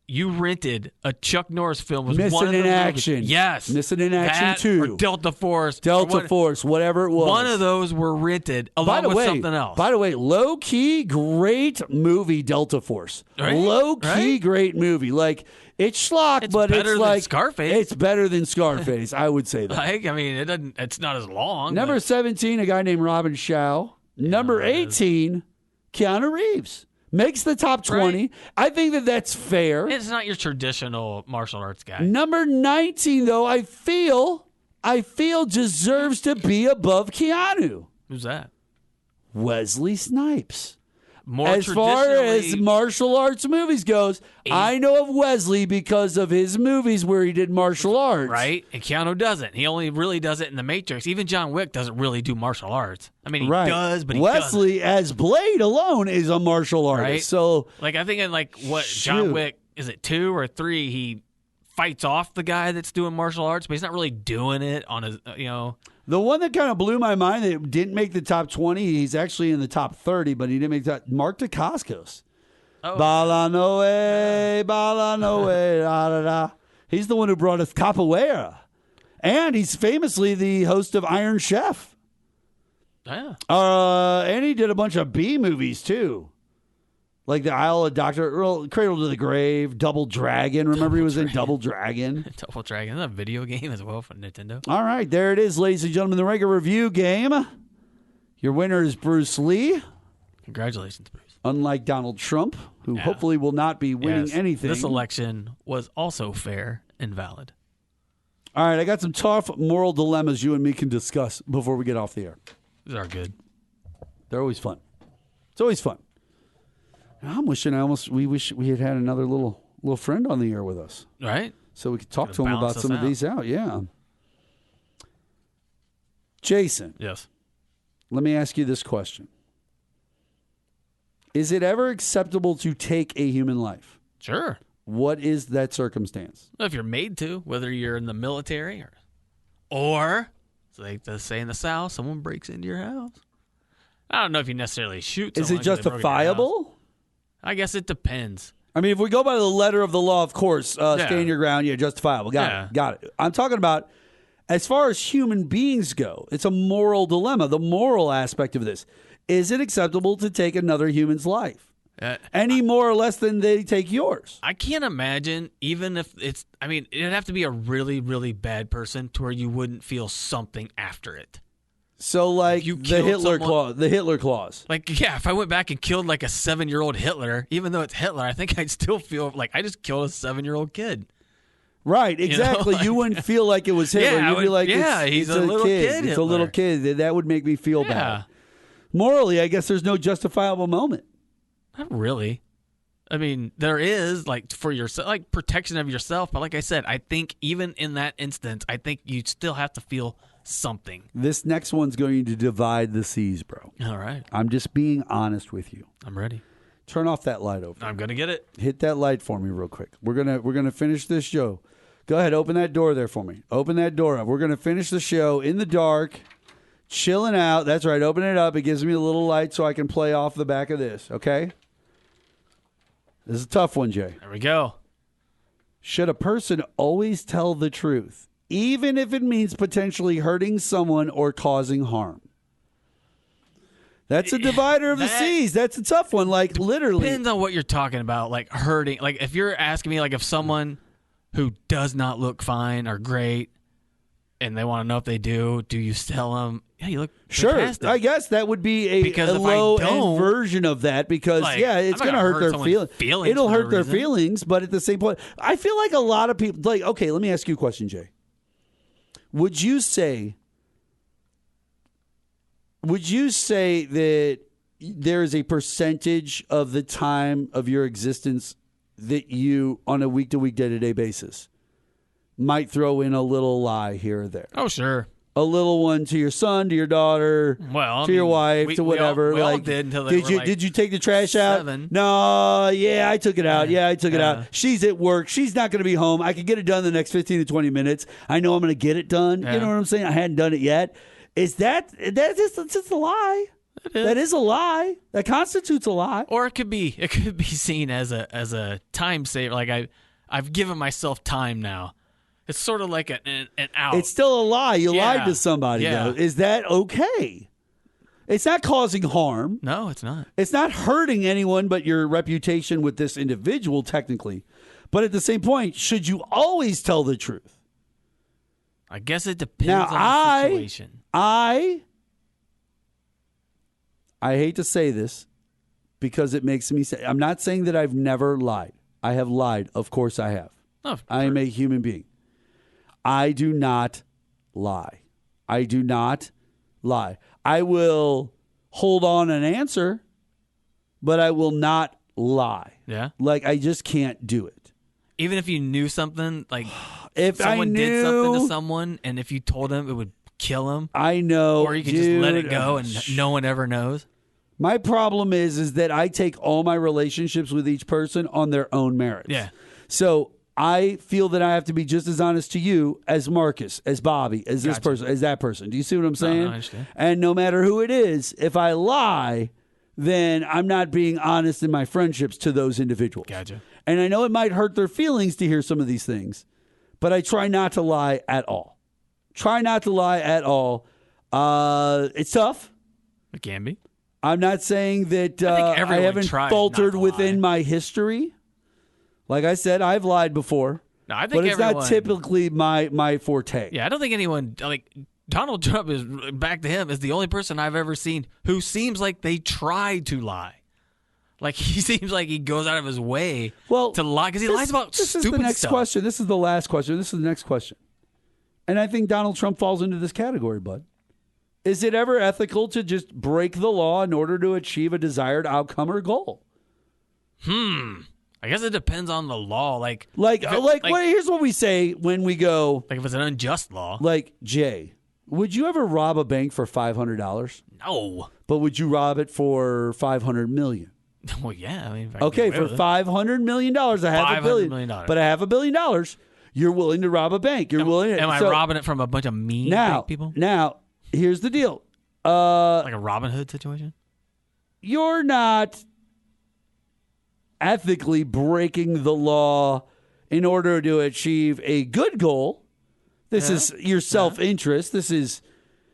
you rented a Chuck Norris film. Was Missing one of in those Action. Movies. Yes. Missing in Action That 2. Or Delta Force. Delta Force, whatever it was. One of those were rented along with something else. By the way, low key great movie, Delta Force. Right? Low key Right? great movie. Like it's schlock, It's but better it's than like Scarface. It's better than Scarface. I would say that. Like, I mean, it's not as long. Number but 17, a guy named Robin Shaw. Number 18, Keanu Reeves. Makes the top 20. Right. I think that's fair. it's not your traditional martial arts guy. Number 19, though, I feel deserves to be above Keanu. Who's that? Wesley Snipes. More As far as traditionally- martial arts movies goes, I know of Wesley because of his movies where he did martial arts. Right? And Keanu doesn't. He only really does it in The Matrix. Even John Wick doesn't really do martial arts. I mean, he does, but he Wesley as Blade alone is a martial artist. Right? So like, I think in John Shoot. Wick, is it 2 or 3, he fights off the guy that's doing martial arts, but he's not really doing it on his, the one that kind of blew my mind that didn't make the top 20, he's actually in the top 30, but he didn't make that. Mark Dacascos. Oh. Bala Noe, da da da. He's the one who brought us capoeira. And he's famously the host of Iron Chef. Yeah. And he did a bunch of B movies too. Like the Isle of Cradle to the Grave, Double Dragon. Remember he was in Double Dragon? Double Dragon. That's a video game as well for Nintendo. All right, there it is, ladies and gentlemen, the regular review game. Your winner is Bruce Lee. Congratulations, Bruce. Unlike Donald Trump, who hopefully will not be winning Yes, anything. This election was also fair and valid. All right, I got some tough moral dilemmas you and me can discuss before we get off the air. These are good. They're always fun. It's always fun. I'm wishing we wish we had another little friend on the air with us, Right? so we could talk Could've to him about balanced some us of these out. Yeah. Jason, Yes. let me ask you this question. Is it ever acceptable to take a human life? Sure. What is that circumstance? If you're made to, whether you're in the military or so they say in the South, someone breaks into your house. I don't know if you necessarily shoot Is someone it 'cause they broke into your house. justifiable? I guess it depends. I mean, if we go by the letter of the law, of course, stand your ground, yeah, justifiable. Got it. I'm talking about as far as human beings go, it's a moral dilemma, the moral aspect of this. Is it acceptable to take another human's life? Any more or less than they take yours? I can't imagine, even if it's, I mean, it'd have to be a really, really bad person to where you wouldn't feel something after it. So, like You the killed Hitler someone- clause. The Hitler clause. Like, yeah, if I went back and killed like a 7-year-old Hitler, even though it's Hitler, I think I'd still feel like I just killed a 7-year-old kid. Right, exactly. You wouldn't feel like it was Hitler. Yeah, You'd be like, yeah, it's he's a a little kid It's a little Hitler. kid. That would make me feel Yeah. bad. Morally, I guess there's no justifiable moment. Not really. I mean, there is like for yourself, like protection of yourself. But like I said, I think even in that instance, I think you still have to feel something. This next one's going to divide the seas, bro. All right, I'm just being honest with you. I'm ready. Turn off that light over. I'm gonna get it. Hit that light for me real quick. We're gonna finish this show. Go ahead, open that door there for me. Open that door up. We're gonna finish the show in the dark, chilling out. That's right. Open it up. It gives me a little light so I can play off the back of this. Okay. This is a tough one, Jay. There we go. Should a person always tell the truth, even if it means potentially hurting someone or causing harm? That's a divider of the seas. That's a tough one. Like, literally. Depends on what you're talking about. Like hurting. Like if you're asking me, like if someone who does not look fine or great and they want to know if they do you tell them, yeah, you look Sure. fantastic. I guess that would be a Because if I low-end don't, version of that because, like, it's I'm going not to gonna hurt their someone's feelings It'll for no hurt their reason. feelings, but at the same point, I feel like a lot of people, like, okay, let me ask you a question, Jay. Would you say that there is a percentage of the time of your existence that you, on a week-to-week, day-to-day basis, might throw in a little lie here or there? Oh, sure. A little one to your son, to your daughter, Well, I to your mean, wife, to whatever. We all like, did until they were like did you take the trash out? 7. No, yeah, I took it out. Yeah, I took it Yeah. out. She's at work. She's not going to be home. I can get it done in the next 15 to 20 minutes. I know I'm going to get it done. Yeah. You know what I'm saying? I hadn't done it yet. That's just a lie. That is a lie. That constitutes a lie. Or it could be seen as a time saver. Like I've given myself time now. It's sort of like an out. It's still a lie. You Yeah. lied to somebody, Yeah. though. Is that okay? It's not causing harm. No, it's not. It's not hurting anyone but your reputation with this individual, technically. But at the same point, should you always tell the truth? I guess it depends Now, on the situation. I hate to say this because it makes me say, I'm not saying that I've never lied. I have lied. Of course I have. Oh, I am a human being. I do not lie. I do not lie. I will hold on an answer, but I will not lie. Yeah. Like, I just can't do it. Even if you knew something, like If someone I did something to knew- someone, and if you told them, it would kill them. I know. Or you could just let it dude. go and no one ever knows. My problem is that I take all my relationships with each person on their own merits. Yeah. So I feel that I have to be just as honest to you as Marcus, as Bobby, as this Gotcha. person, as that person. Do you see what I'm saying? I understand. And no matter who it is, if I lie, then I'm not being honest in my friendships to those individuals. Gotcha. And I know it might hurt their feelings to hear some of these things, but I try not to lie at all. Try not to lie at all. It's tough. It can be. I'm not saying that I think I everyone haven't tries faltered not to within lie. my history. Like I said, I've lied before. No, I think but it's not everyone- typically my forte. Yeah, I don't think anyone like Donald Trump is back to him is the only person I've ever seen who seems like they try to lie. Like he seems like he goes out of his way to lie because he lies about this stupid is the next stuff. question. This is the last question. This is the next question. And I think Donald Trump falls into this category, bud. Is it ever ethical to just break the law in order to achieve a desired outcome or goal? I guess it depends on the law. Like Here's what we say when we go. Like if it's an unjust law. Like, Jay, would you ever rob a bank for $500? No. But would you rob it for $500 million? Well, yeah. I mean, if I can Okay, get for away with it. $500 million, a half a $500 billion. million. But a half $1 billion, you're willing to rob a bank. You're willing. Am I so robbing it from a bunch of mean now? bank people? Now, here's the deal. Like a Robin Hood situation? You're not ethically breaking the law in order to achieve a good goal. This is your self-interest. This is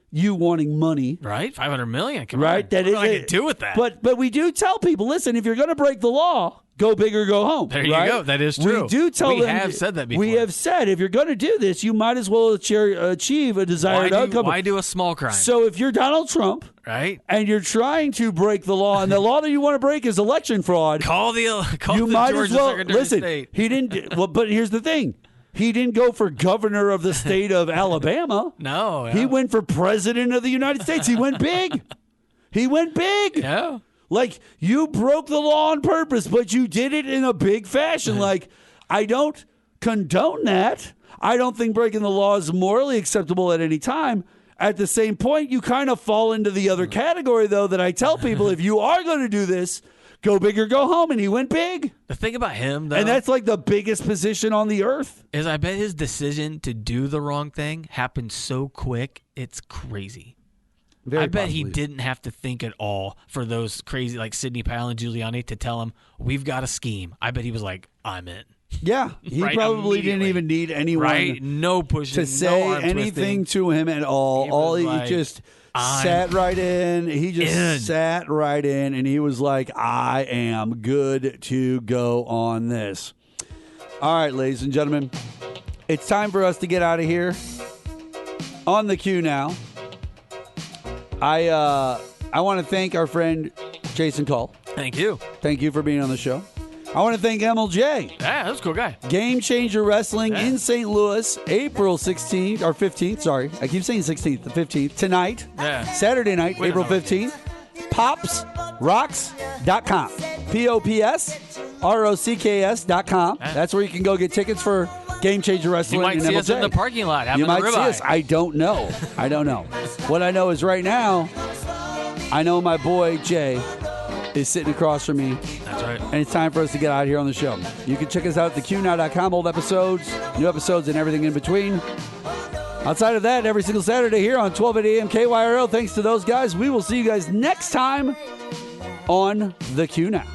you wanting money. Right? $500 million. Come Right? on. That What is do I it. can do with that? But we do tell people, listen, if you're going to break the law, go big or go home. There you right? go. That is true. We do tell We them. have said that We before. have said if you're going to do this, you might as well achieve a desired outcome. Why do a small crime? So if you're Donald Trump, right? and you're trying to break the law, and the law that you want to break is election fraud, Call the you might Georgia as well Secretary listen. of State. He didn't. Well, but here's the thing: he didn't go for governor of the state of Alabama. No, He went for president of the United States. He went big. He went big. Yeah. Like, you broke the law on purpose, but you did it in a big fashion. Like, I don't condone that. I don't think breaking the law is morally acceptable at any time. At the same point, you kind of fall into the other category, though, that I tell people, if you are going to do this, go big or go home. And he went big. The thing about him, though, And that's like the biggest position on the earth. is I bet his decision to do the wrong thing happened so quick, it's crazy. Very I bet he possibly. didn't have to think at all for those crazy, like Sidney Powell and Giuliani, to tell him, we've got a scheme. I bet he was like, I'm in. Yeah. He Right, probably didn't immediately. even need anyone Right? No pushing, to no say arm anything twisting. to him at all. He All was he like, just I'm sat right in. He just in. sat right in, and he was like, I am good to go on this. All right, ladies and gentlemen, it's time for us to get out of here. On the queue now. I want to thank our friend Jason Cole. Thank you. Thank you for being on the show. I want to thank MLJ. Yeah, that was a cool guy. Game Changer Wrestling in St. Louis, April 16th, or 15th, sorry. I keep saying 16th, the 15th. Tonight, Saturday night, April 15th. PopsRocks.com. PopsRocks.com. That's where you can go get tickets for Game Changer Wrestling. You might see us in the parking lot having You might a see ribeye. us. I don't know. What I know is right now, I know my boy Jay is sitting across from me. That's right. And it's time for us to get out here on the show. You can check us out at theqnow.com. Old episodes, new episodes, and everything in between. Outside of that, every single Saturday here on 1280 AM KYRL. Thanks to those guys. We will see you guys next time on The Q Now.